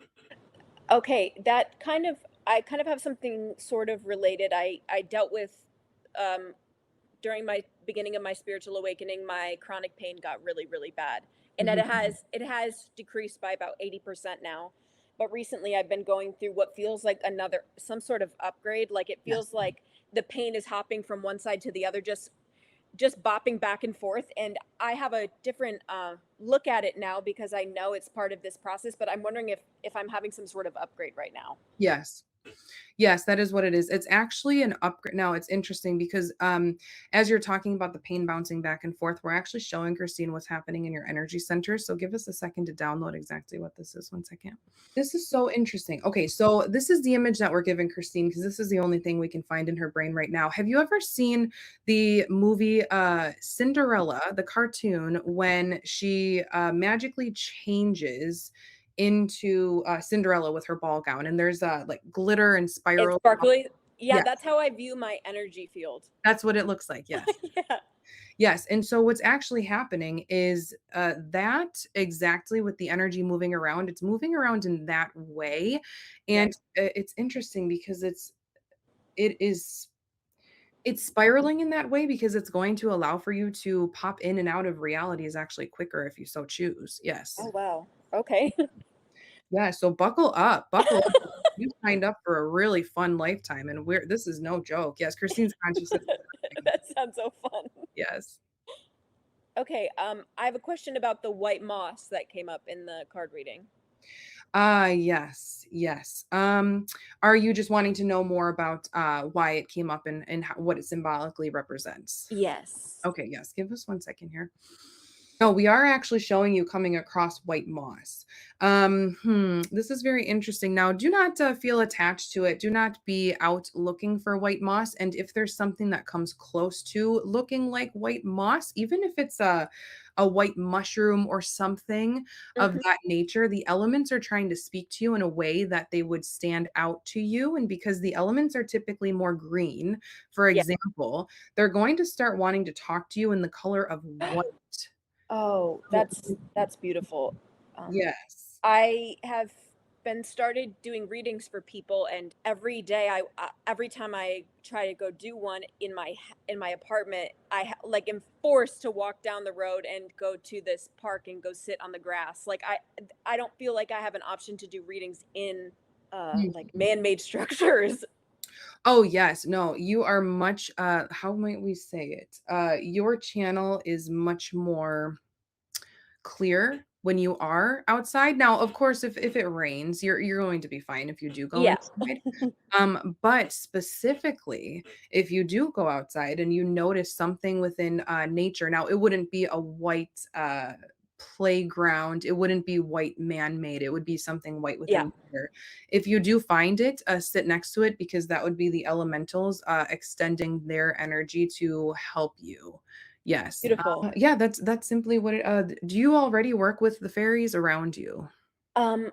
Okay. I kind of have something sort of related. I dealt with, um, during my beginning of my spiritual awakening, my chronic pain got really, really bad. And Mhm. it has decreased by about 80% now. But recently I've been going through what feels like some sort of upgrade. Like it Yes. feels like the pain is hopping from one side to the other, just bopping back and forth. And I have a different look at it now, because I know it's part of this process. But I'm wondering if I'm having some sort of upgrade right now. Yes. Yes, that is what it is. It's actually an upgrade. Now, it's interesting because, as you're talking about the pain bouncing back and forth, we're actually showing Christine what's happening in your energy center. So give us a second to download exactly what this is. One second. This is so interesting. Okay, so this is the image that we're giving Christine because this is the only thing we can find in her brain right now. Have you ever seen the movie Cinderella, the cartoon, when she magically changes into Cinderella with her ball gown, and there's like glitter and It's spiral? sparkly. Yeah, Yes, that's how I view my energy field. that's what it looks like. Yes. Yeah. Yes, and so what's actually happening is, that exactly with the energy moving around, it's moving around in that way, Yep. and, it's interesting because it is it's spiraling in that way because it's going to allow for you to pop in and out of realities actually quicker if you so choose. Yes. Oh, wow. Okay. Yeah, so buckle up. You signed up for a really fun lifetime, and this is no joke. Yes, Christine's consciousness is happening. That sounds so fun. Yes. Okay, I have a question about the white moss that came up in the card reading. Yes, yes. Are you just wanting to know more about why it came up and what it symbolically represents? Yes. Okay, yes. Give us one second here. No, we are actually showing you coming across white moss. This is very interesting. Now, do not feel attached to it. Do not be out looking for white moss. And if there's something that comes close to looking like white moss, even if it's a white mushroom or something of Mhm. that nature, the elements are trying to speak to you in a way that they would stand out to you. And because the elements are typically more green, for Yeah. example, they're going to start wanting to talk to you in the color of white. Oh, Oh, that's beautiful. Um, yes. I have been started doing readings for people, and every day every time I try to go do one in my apartment, like am forced to walk down the road and go to this park and go sit on the grass. Like I don't feel like I have an option to do readings in Mm. like man-made structures. Oh, yes. No, you are much, how might we say it? Your channel is much more clear when you are outside. Now, of course, if it rains, you're going to be fine if you do go Yeah. inside. But specifically, if you do go outside and you notice something within nature, now it wouldn't be a white playground, it wouldn't be white man-made, it would be something white Yeah. within nature. If you do find it, sit next to it because that would be the elementals extending their energy to help you. Yes. Beautiful. Yeah, that's simply what it do you already work with the fairies around you? Um,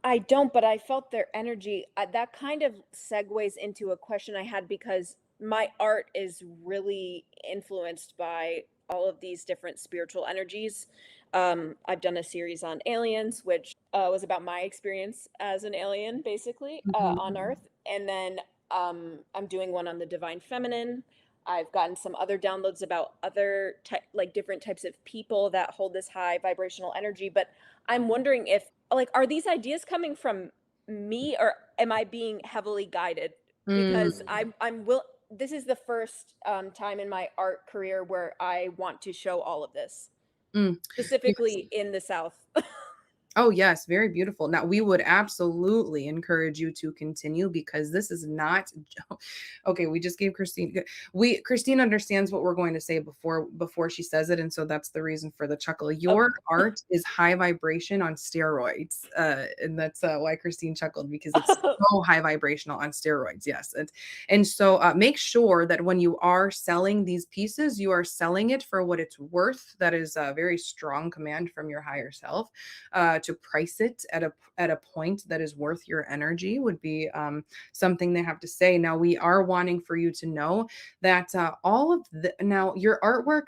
I don't, but I felt their energy. That kind of segues into a question I had, because my art is really influenced by all of these different spiritual energies. I've done a series on aliens, which was about my experience as an alien, basically, Mhm. on Earth. And then I'm doing one on the divine feminine. I've gotten some other downloads about other like different types of people that hold this high vibrational energy. But I'm wondering if, like, are these ideas coming from me, or am I being heavily guided? Mm, Because I'm will this is the first time in my art career where I want to show all of this, mm. Yes. specifically in the South. Oh, yes, very beautiful. Now, we would absolutely encourage you to continue because this is not okay, we just gave Christine understands what we're going to say before she says it, and so that's the reason for the chuckle. Your Okay. art is high vibration on steroids, and that's why Christine chuckled because it's so high vibrational on steroids. Yes, and so make sure that when you are selling these pieces, you are selling it for what it's worth. That is a very strong command from your higher self. To price it at a point that is worth your energy would be something they have to say. Now, we are wanting for you to know that all of the now your artwork,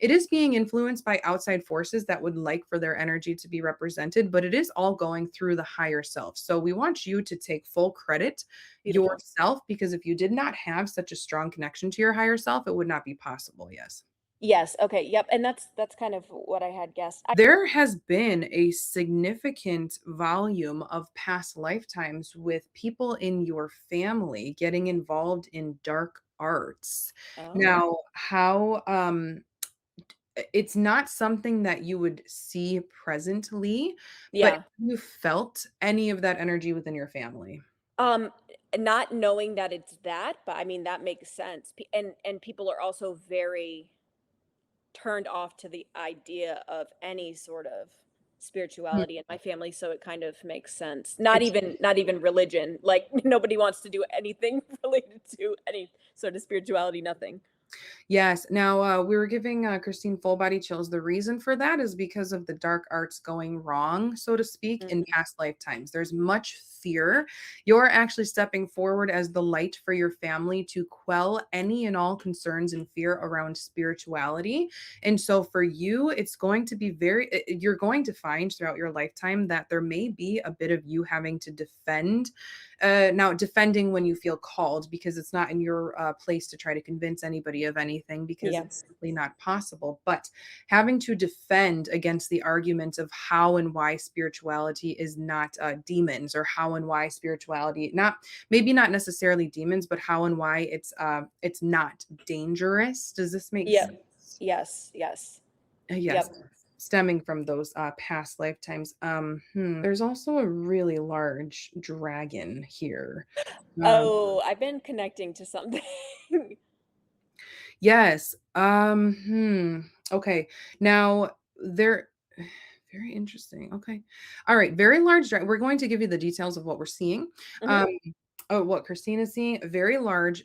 it is being influenced by outside forces that would like for their energy to be represented, but it is all going through the higher self. So we want you to take full credit Beautiful. yourself because if you did not have such a strong connection to your higher self, it would not be possible. Yes. Yes. Okay. Yep. And that's kind of what I had guessed. There has been a significant volume of past lifetimes with people in your family getting involved in dark arts. Oh, Now, how it's not something that you would see presently, but yeah. you felt any of that energy within your family. Um, Not knowing that it's that, but I mean that makes sense. And people are also very turned off to the idea of any sort of Mm, spirituality in my family, so it kind of makes sense. It's Not even religion. Like nobody wants to do anything related to any sort of spirituality, nothing. Yes. Now, we were giving Christine full body chills. The reason for that is because of the dark arts going wrong, so to speak, in Mhm. past lifetimes. There's much fear. You're actually stepping forward as the light for your family to quell any and all concerns and fear around spirituality. And so, for you, it's going to be you're going to find throughout your lifetime that there may be a bit of you having to defend now, defending when you feel called, because it's not in your place to try to convince anybody of anything, because Yeah. it's simply not possible. But having to defend against the argument of how and why spirituality is not demons, or how and why spirituality not maybe not necessarily demons, but how and why it's not dangerous. Does this make Yep. sense? Yes, yes. Yes, Yep. stemming from those past lifetimes. There's also a really large dragon here. Um, Oh, I've been connecting to something. yes. Okay. Now there very interesting. Okay. All right. Very large dragon. We're going to give you the details of what we're seeing. Mhm. Um, oh, what Christine is seeing, a very large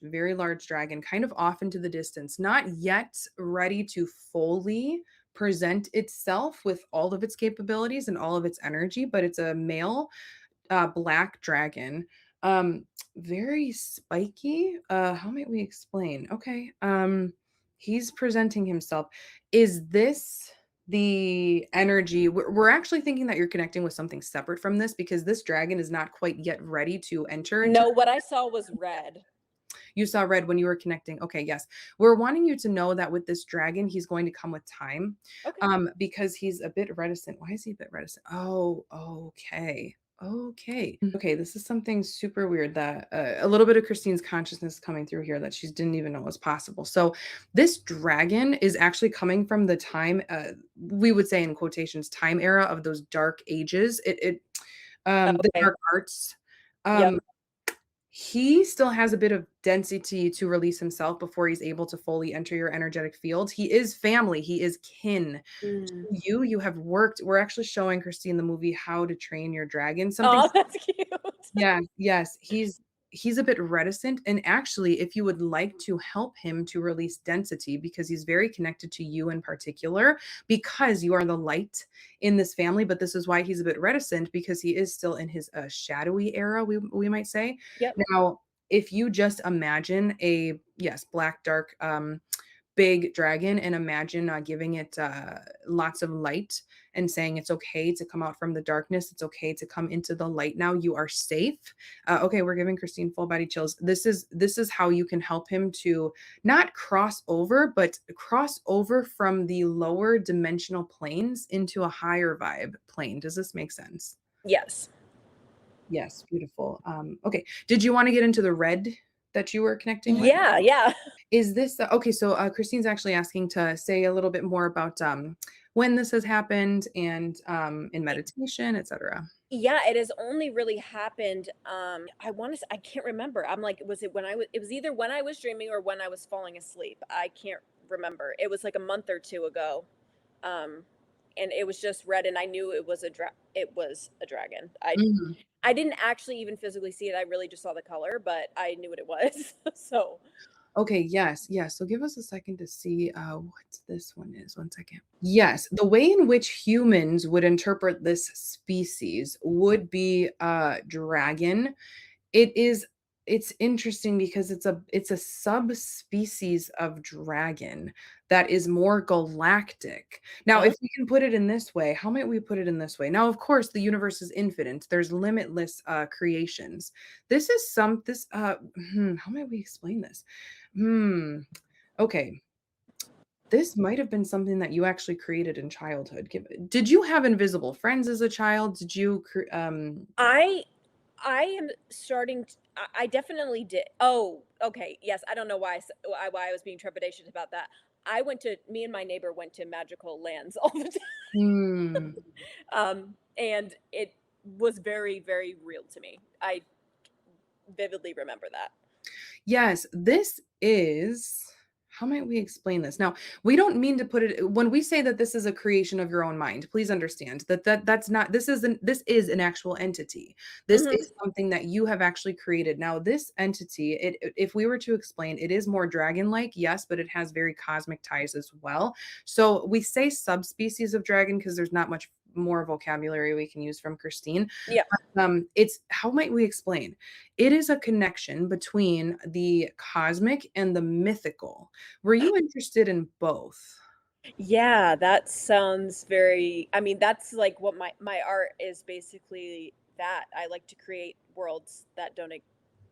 dragon, kind of off into the distance, not yet ready to fully present itself with all of its capabilities and all of its energy, but it's a male black dragon. Um, Very spiky. How might we explain? Okay. He's presenting himself. Is this the energy? We're actually thinking that you're connecting with something separate from this because this dragon is not quite yet ready to enter into. No, what I saw was red. You saw red when you were connecting. Okay, yes. We're wanting you to know that with this dragon, he's going to come with time, Okay. because he's a bit reticent. Why is he a bit reticent? Oh, okay. Okay. Okay, this is something super weird that a little bit of Christine's consciousness coming through here that she didn't even know was possible. So, this dragon is actually coming from the time, we would say in quotations, time era of those dark ages. The Okay. dark arts. Yep. Um, he still has a bit of density to release himself before he's able to fully enter your energetic field. He is family, he is kin to Mm. you. You have worked we're actually showing Christine the movie How to Train Your Dragon. Something Oh, that's cute. yeah, yes, he's a bit reticent, and actually, if you would like to help him to release density because he's very connected to you in particular, because you are the light in this family, but this is why he's a bit reticent because he is still in his, shadowy era, we might say. Yep. Now, if you just imagine a yes, black, dark, big dragon and imagine giving it lots of light and saying it's okay to come out from the darkness. It's okay to come into the light now. You are safe. Okay, we're giving Christine full body chills. This is how you can help him to not cross over, but cross over from the lower dimensional planes into a higher vibe plane. Does this make sense? Yes. Yes, beautiful. Okay. Did you want to get into the red that you were connecting with? Yeah, yeah. Is this okay? So Christine's actually asking to say a little bit more about when this has happened and in meditation, etc. Yeah, it has only really happened, I can't remember. I'm like, was it when it was either when I was dreaming or when I was falling asleep. I can't remember. It was like a month or 2 ago. Um, and it was just red and I knew it was a dragon. Mhm. I didn't actually even physically see it. I really just saw the color, but I knew what it was. So, Okay, yes, yes. So give us a second to see what this one is. One second. Yes, the way in which humans would interpret this species would be dragon. It is it's interesting because it's a subspecies of dragon that is more galactic. Now, oh, if we can put it in this way, how might we put it in this way? Now, of course, the universe is infinite. There's limitless creations. This is how might we explain this? Hmm. Okay. This might have been something that you actually created in childhood. Did you have invisible friends as a child? Did you I I am starting t I definitely did. Oh, okay, yes, I don't know why I was being trepidatious about that. Me and my neighbor went to magical lands all the time, hmm. and it was very, very real to me. I vividly remember that. Yes, this is how might we explain this? Now, we don't mean to put it when we say that this is a creation of your own mind, please understand that that's not this is an actual entity. This Mhm. is something that you have actually created. Now, this entity, if we were to explain, it is more dragon-like, yes, but it has very cosmic ties as well. So we say subspecies of dragon because there's not much more vocabulary we can use from Christine. Yeah. It's how might we explain? It is a connection between the cosmic and the mythical. Were you interested in both? Yeah, that sounds very I mean, that's like what my art is basically that. I like to create worlds that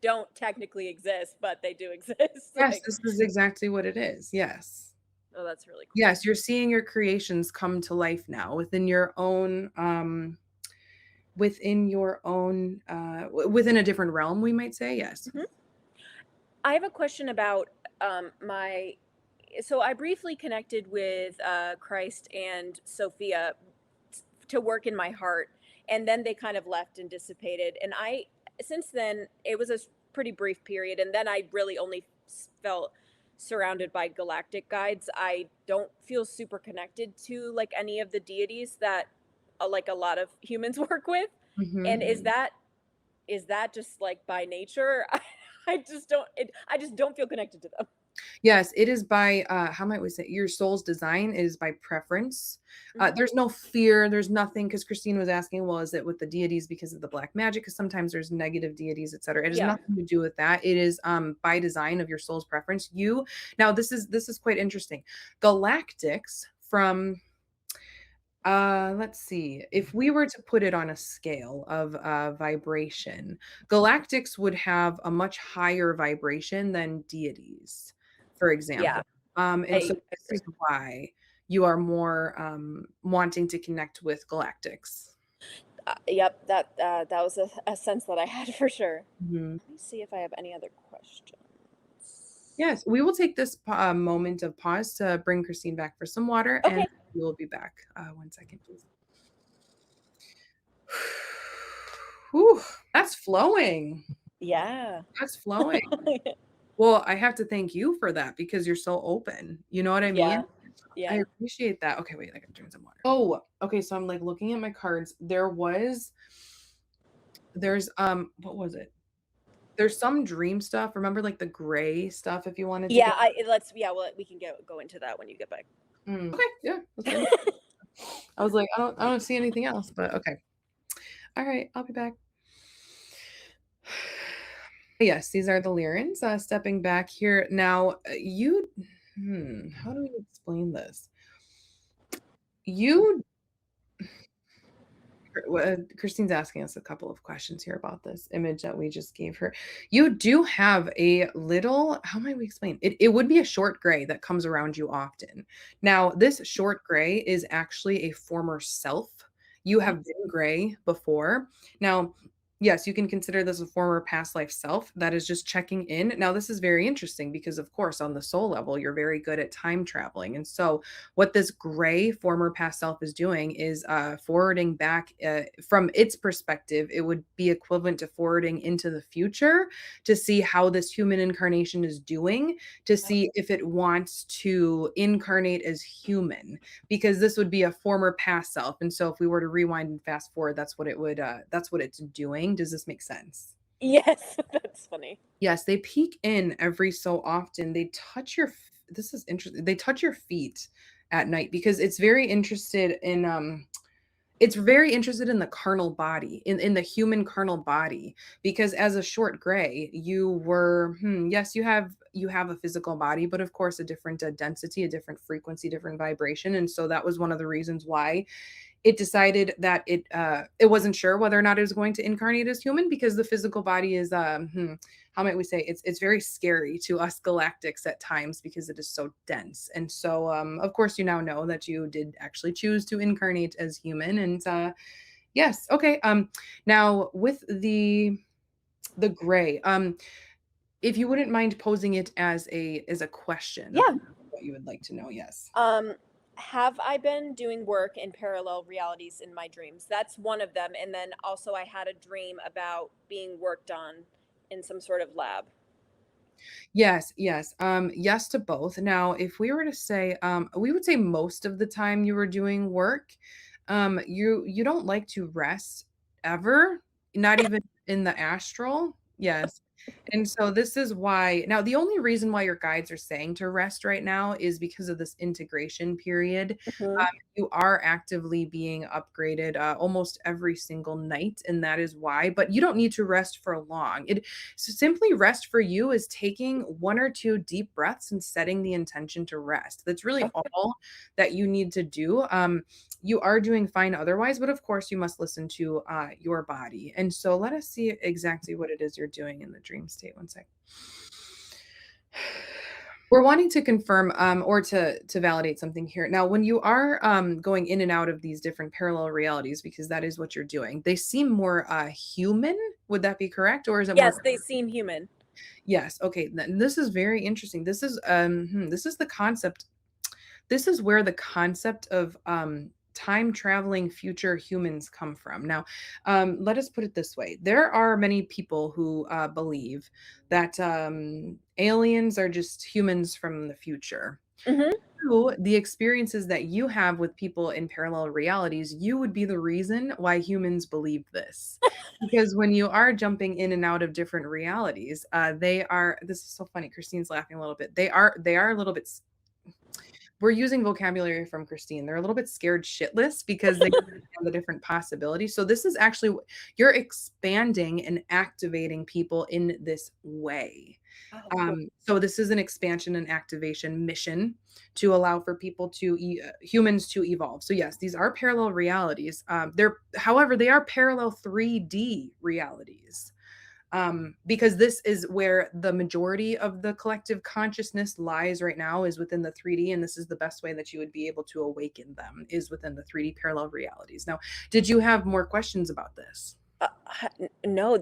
don't technically exist, but they do exist. Yes, Like, this is exactly what it is. Yes. oh, that's really cool. Yes, you're seeing your creations come to life now within a different realm, we might say. Yes. Mhm. I have a question about my. So I briefly connected with Christ and Sophia to work in my heart, and then they kind of left and dissipated. And since then, it was a pretty brief period, and then I really only felt surrounded by galactic guides. I don't feel super connected to like any of the deities that like a lot of humans work with. And Mhm. is that just like by nature? I just don't feel connected to them. Yes, it is by, how might we say your soul's design is by preference. Mhm. There's no fear, there's nothing because Christine was asking, well, is it with the deities because of the black magic? Because sometimes there's negative deities, etcetera. It has Yeah. nothing to do with that. It is by design of your soul's preference. You now this is quite interesting. Galactics from let's see. If we were to put it on a scale of vibration, galactics would have a much higher vibration than deities, for Yeah. example. And so I this agree. is why you are more wanting to connect with galactics. Yep, that was a sense that I had for sure. Mhm. Let me see if I have any other questions. Yes, we will take this moment of pause to bring Christine back for some water, and Okay. we will be back. One second, please. Whew, that's flowing. Yeah. That's flowing. Well, I have to thank you for that because you're so open. You know what I mean? Yeah. I Yeah. appreciate that. Okay, wait, I gotta drink some water. Oh, okay. So I'm like looking at my cards. There's what was it? There's some dream stuff. Remember like the gray stuff if you wanted to Yeah, get well, we can go into that when you get back. Okay, yeah, let's go. I was like, I don't see anything else, but okay. All right, I'll be back. Yes, these are the Lyrans, stepping back here. Now, you how do we explain this? You Christine's asking us a couple of questions here about this image that we just gave her. You do have a little, how might we explain? It would be a short gray that comes around you often. Now, this short gray is actually a former self. You have been gray before. Now, yes, you can consider this a former past life self that is just checking in. Now, this is very interesting because, of course, on the soul level, you're very good at time traveling. And so, what this gray former past self is doing is forwarding back from its perspective. It would be equivalent to forwarding into the future to see how this human incarnation is doing, to see if it wants to incarnate as human, because this would be a former past self. And so if we were to rewind and fast forward, that's what it would that's what it's doing. Does this make sense? Yes, that's funny. Yes, they peek in every so often. They touch your this is interesting. They touch your feet at night because it's very interested in the carnal body, in the human carnal body, because as a short gray, you were yes, you have a physical body, but of course a different density, a different frequency, different vibration. And so that was one of the reasons why it decided that it wasn't sure whether or not it was going to incarnate as human, because the physical body is how might we say, it's very scary to us galactics at times because it is so dense. And so of course you now know that you did actually choose to incarnate as human. And yes, okay. Now with the gray, if you wouldn't mind posing it as a question, Yeah. what you would like to know. Yes. Have I been doing work in parallel realities in my dreams? That's one of them. And then also, I had a dream about being worked on in some sort of lab. Yes, yes. Yes to both. Now, if we were to say, we would say most of the time you were doing work, you don't like to rest ever, not even in the astral. Yes. And so this is why now the only reason why your guides are saying to rest right now is because of this integration period. Hmm. You are actively being upgraded almost every single night, and that is why. But you don't need to rest for long. It so simply rest for you is taking one or two deep breaths and setting the intention to rest. That's really all that you need to do. You are doing fine otherwise, but of course you must listen to your body. And so let us see exactly what it is you're doing in the dream state. One sec. We're wanting to confirm or to validate something here. Now, when you are going in and out of these different parallel realities, because that is what you're doing, they seem more human. Would that be correct? Or is it more? Yes, they seem human. Yes. Okay. Then this is very interesting. This is the concept. This is where the concept of time traveling future humans come from. Now, let us put it this way: there are many people who believe that aliens are just humans from the future. Hmm. The experiences that you have with people in parallel realities, you would be the reason why humans believe this. Because when you are jumping in and out of different realities, they are, this is so funny. Christine's laughing a little bit. They are a little bit, we're using vocabulary from Christine. They're a little bit scared shitless because they understand the different possibilities. So this is actually, you're expanding and activating people in this way. Oh, cool. So this is an expansion and activation mission to allow for people to humans to evolve. So yes, these are parallel realities. However, they are parallel 3D realities. Because this is where the majority of the collective consciousness lies right now, is within the 3D, and this is the best way that you would be able to awaken them, is within the 3D parallel realities. Now, did you have more questions about this? No,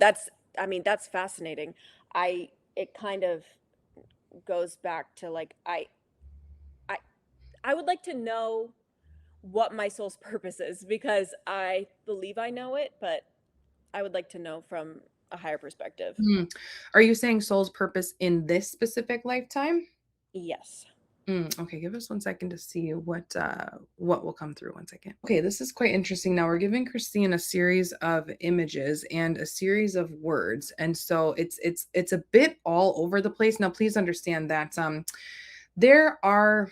I mean, that's fascinating. It kind of goes back to like, I, I would like to know what my soul's purpose is, because I believe I know it, but I would like to know from a higher perspective. Are you saying soul's purpose in this specific lifetime? Yes. Okay, give us 1 second to see what will come through. 1 second. Okay, this is quite interesting. Now we're giving Christine a series of images and a series of words, and so it's a bit all over the place. Now, please understand that There are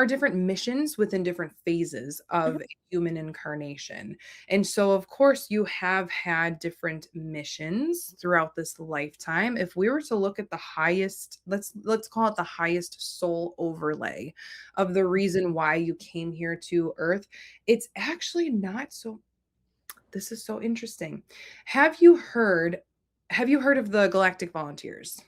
different missions within different phases Mhm. of a human incarnation. And so of course you have had different missions throughout this lifetime. If we were to look at the highest, let's call it the highest soul overlay of the reason why you came here to Earth, it's actually not so. This is so interesting. Have you heard have you heard of the Galactic Volunteers?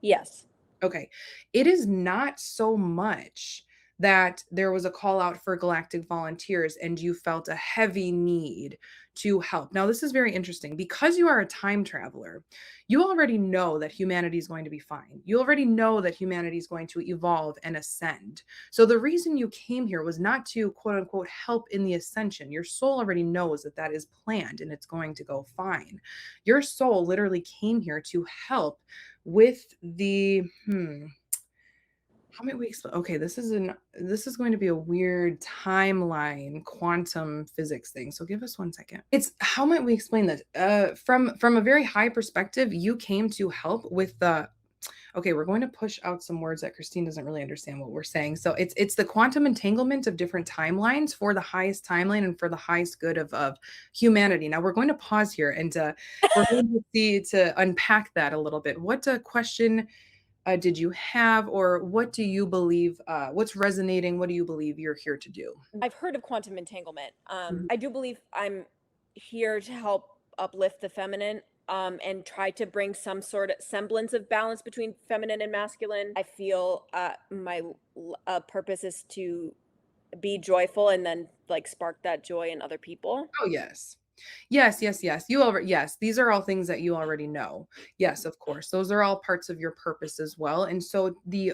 Yes. Okay. It is not so much that there was a call out for galactic volunteers and you felt a heavy need to help. Now, this is very interesting because you are a time traveler. You already know that humanity is going to be fine. You already know that humanity is going to evolve and ascend. So, the reason you came here was not to quote unquote help in the ascension. Your soul already knows that that is planned and it's going to go fine. Your soul literally came here to help with the how might we explain? Okay, this is going to be a weird timeline quantum physics thing. So give us one second. It's how might we explain this? From a very high perspective, you came to help with the. Okay, we're going to push out some words that Christine doesn't really understand what we're saying. So it's the quantum entanglement of different timelines for the highest timeline and for the highest good of humanity. Now we're going to pause here and we're going to see to unpack that a little bit. What question did you have, or what do you believe? What's resonating? What do you believe you're here to do? I've heard of quantum entanglement. Mhm. I do believe I'm here to help uplift the feminine, and try to bring some sort of semblance of balance between feminine and masculine. I feel my purpose is to be joyful and then like spark that joy in other people. Oh yes. Yes, yes, yes. You already yes, these are all things that you already know. Yes, of course. Those are all parts of your purpose as well. And so the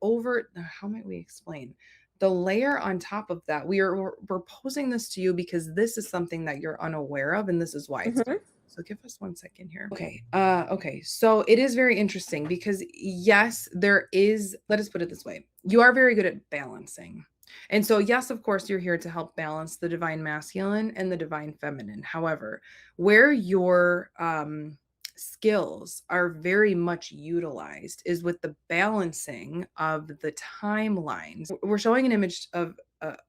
over how might we explain? The layer on top of that, we're posing this to you because this is something that you're unaware of, and this is why it's Hmm. so give us one second here. Okay. Okay. So it is very interesting because yes, there is, let us put it this way. You are very good at balancing. And so, yes, of course, you're here to help balance the divine masculine and the divine feminine. However, where your skills are very much utilized is with the balancing of the timelines. We're showing an image of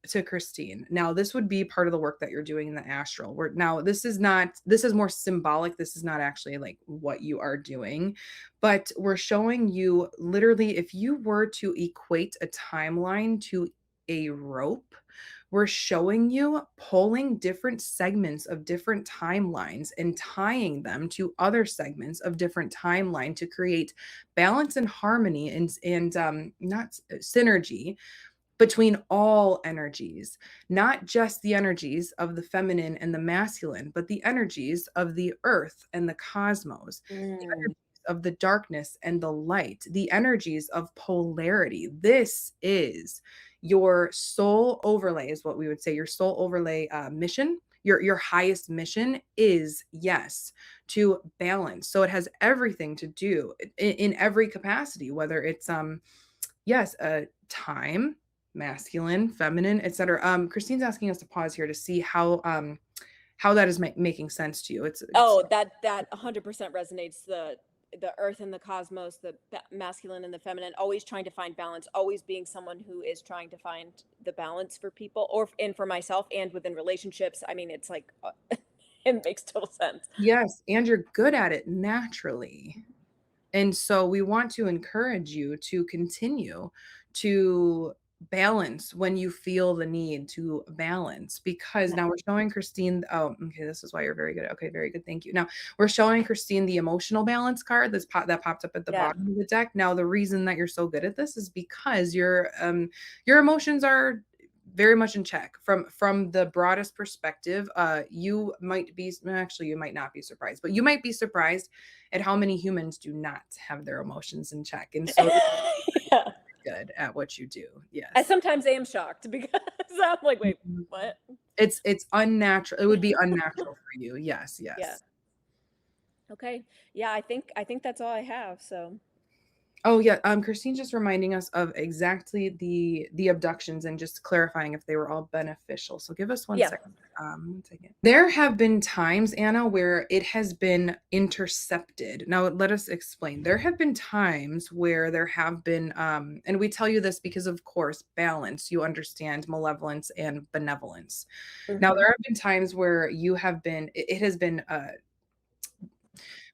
to Christine. Now, this would be part of the work that you're doing in the astral. Where now this is not, this is more symbolic. This is not actually like what you are doing, but we're showing you literally if you were to equate a timeline to a rope, we're showing you pulling different segments of different timelines and tying them to other segments of different timeline to create balance and harmony and not synergy between all energies, not just the energies of the feminine and the masculine, but the energies of the earth and the cosmos, the Mm. energies of the darkness and the light, the energies of polarity. This is your soul overlay, is what we would say. Your soul overlay mission. Your highest mission is yes to balance. So it has everything to do in every capacity, whether it's yes, time, masculine, feminine, etc. Christine's asking us to pause here to see how that is making sense to you. It's Oh, that 100% resonates. The earth and the cosmos, the masculine and the feminine, always trying to find balance, always being someone who is trying to find the balance for people or and for myself and within relationships. I mean, it's like it makes total sense. yes, and you're good at it naturally. And so we want to encourage you to continue to balance when you feel the need to balance because now we're showing Christine. Oh, okay. This is why you're very good. Okay, very good. Thank you. Now we're showing Christine the emotional balance card that popped up at the Yeah. bottom of the deck. Now the reason that you're so good at this is because your emotions are very much in check from the broadest perspective. You might be, actually you might not be surprised, but you might be surprised at how many humans do not have their emotions in check. And so Yeah. you're good at what you do. I Yes. sometimes am shocked because I'm like, wait, Mhm. what? It's unnatural. It would be unnatural for you. Yes, Yeah. yes. Okay. Yeah, I think that's all I have. So Oh yeah, Christine's just reminding us of exactly the abductions and just clarifying if they were all beneficial. So give us one Yeah. second. 1 second. There have been times, Anna, where it has been intercepted. Now let us explain. There have been times where there have been, and we tell you this because, of course, balance. You understand malevolence and benevolence. Now Hmm. there have been times where you have been. It has been.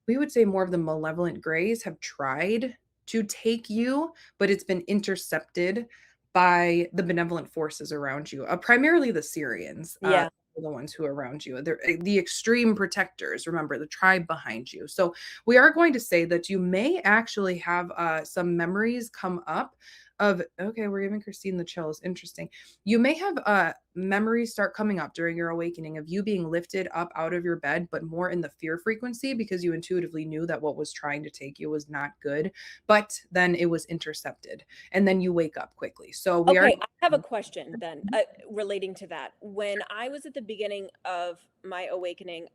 We would say more of the malevolent grays have tried to take you, but it's been intercepted by the benevolent forces around you, primarily the Sirians. Yeah. Are the ones who are around you. They're the extreme protectors. Remember the tribe behind you. So we are going to say that you may actually have some memories come up of. Okay, we're giving Christine the chills. Interesting. You may have memories start coming up during your awakening of you being lifted up out of your bed, but more in the fear frequency because you intuitively knew that what was trying to take you was not good, but then it was intercepted. And then you wake up quickly. So we are. Okay, I have a question then, relating to that. When I was at the beginning of my awakening,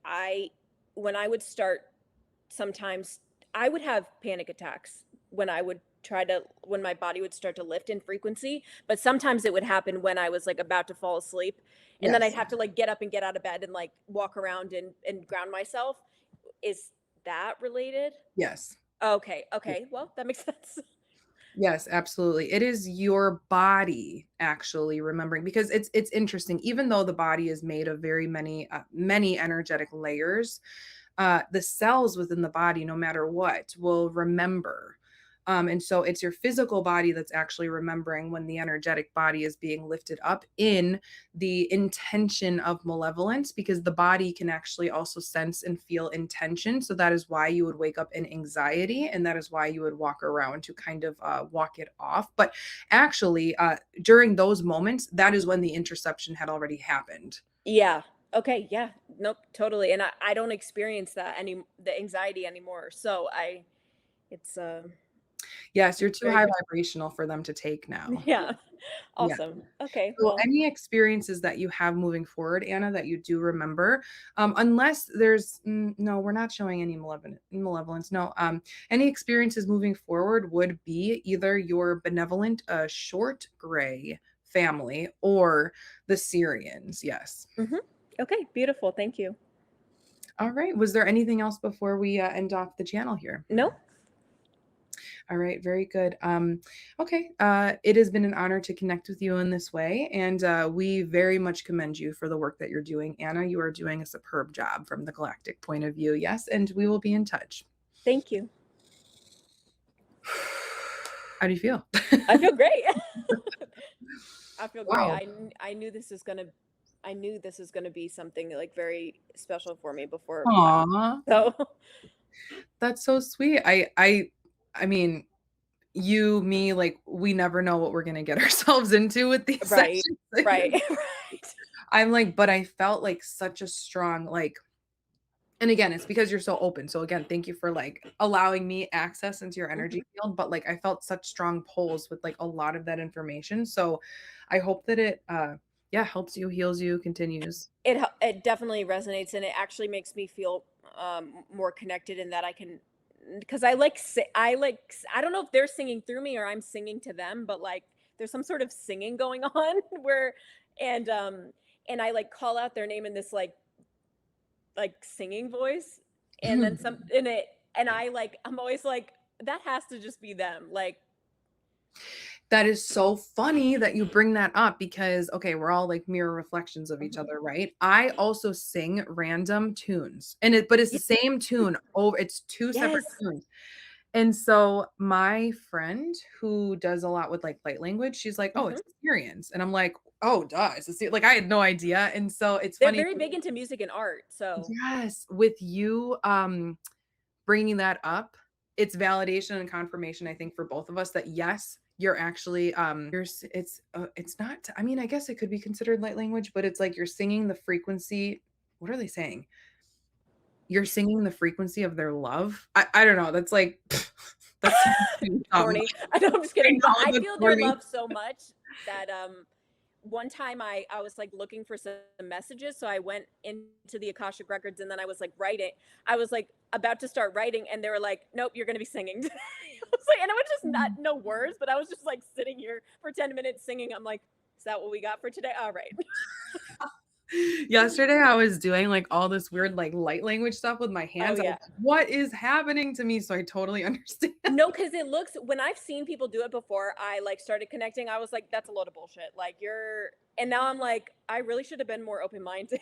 when I would start, sometimes I would have panic attacks when I would when my body would start to lift in frequency, but sometimes it would happen when I was like about to fall asleep, and then I'd Yes. have to like get up and get out of bed and like walk around and ground myself. Is that related? Yes. Okay, okay, well, that makes sense. Yes, absolutely. It is your body actually remembering because it's interesting. Even though the body is made of very many energetic layers, the cells within the body, no matter what, will remember. And so it's your physical body that's actually remembering when the energetic body is being lifted up in the intention of malevolence, because the body can actually also sense and feel intention. So that is why you would wake up in anxiety, and that is why you would walk around to kind of walk it off. But actually, during those moments, that is when the interception had already happened. Yeah. Okay, yeah. Nope, totally. And I don't experience the anxiety anymore. So it's Yes, you're too very high good. vibrational for them to take now. Yeah. Yeah. Awesome. Okay, So well, any experiences that you have moving forward, Anna, that you do remember, unless there's no, we're not showing any malevolence. No, any experiences moving forward would be either your benevolent, short gray family or the Syrians. Yes. mhm. Okay, beautiful. Thank you. All right. Was there anything else before we end off the channel here? No? All right, very good. Okay, it has been an honor to connect with you in this way, and we very much commend you for the work that you're doing, Anna. You are doing a superb job from the galactic point of view. Yes, and we will be in touch. Thank you. How do you feel? I feel great. I feel great. Wow. I knew this is gonna I knew this is gonna be something like very special for me before my Aw, so that's so sweet. I mean, you, me, like we never know what we're gonna get ourselves into with these right. sessions. Right. Right. I'm like, but I felt like such a strong like. And again, it's because you're so open. So again, thank you for like allowing me access into your energy Mhm. field. But like I felt such strong pulls with like a lot of that information. So I hope that it yeah, helps you, heals you, continues. It definitely resonates, and it actually makes me feel more connected in that I can, because I don't know if they're singing through me or I'm singing to them, but like there's some sort of singing going on where and um and I like call out their name in this like singing voice, and then some in it, and I'm always like, that has to just be them, like. That is so funny that you bring that up because okay, we're all like mirror reflections of each Mhm. other, right? I also sing random tunes. And it but it's the Yeah. same tune over it's two separate Yes. tunes. And so my friend who does a lot with like light language, she's like, "Oh, Hmm. it's Sirians." And I'm like, "Oh, duh, it's a like I had no idea." And so it's They're funny. very big into music and art, so. Yes, with you bringing that up, it's validation and confirmation I think for both of us that yes, you're actually it's not I mean, I guess it could be considered light language, but it's like you're singing the frequency. What are they saying? You're singing the frequency of their love. I don't know. That's like that's Corny. I know, I'm just I kidding, but know I that's feel their corny. love so much that one time I was like looking for some messages, so I went into the Akashic records, and then I was like writing. I was like about to start writing, and they were like, "Nope, you're going to be singing." like, and it was just not no words, but I was just like sitting here for 10 minutes singing. I'm like, is that what we got for today? All right. Yesterday I was doing like all this weird like light language stuff with my hands. Oh I yeah. was like, what is happening to me? So I totally understand. No, because it looks, when I've seen people do it before, I like started connecting. I was like, that's a load of bullshit. Like and now I'm like, I really should have been more open minded.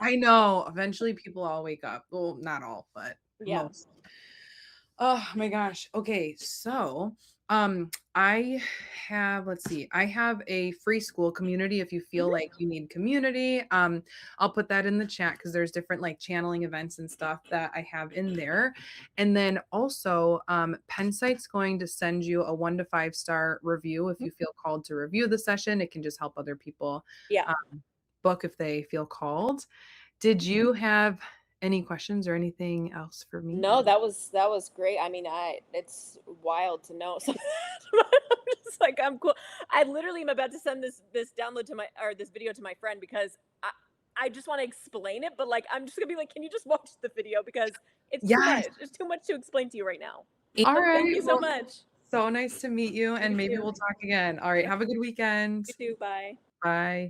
I know. Eventually people all wake up. Well, not all, but Yeah. most. Oh my gosh. Okay. So, I have, let's see, I have a free school community. If you feel like you need community, I'll put that in the chat because there's different like channeling events and stuff that I have in there. And then also, Pensight's going to send you a 1 to 5 star review if you feel called to review the session. It can just help other people Yeah. book if they feel called. Did you have any questions or anything else for me? No, that was great. I mean, it's wild to know. So I'm just like, I'm cool. I literally am about to send this download to this video to my friend because I just want to explain it, but like I'm just gonna be like, can you just watch the video because it's too much. Yes. It's too much to explain to you right now. All So right. thank you so much. So nice to meet you, and You maybe too. we'll talk again. All right. Have a good weekend. You too. Bye. Bye.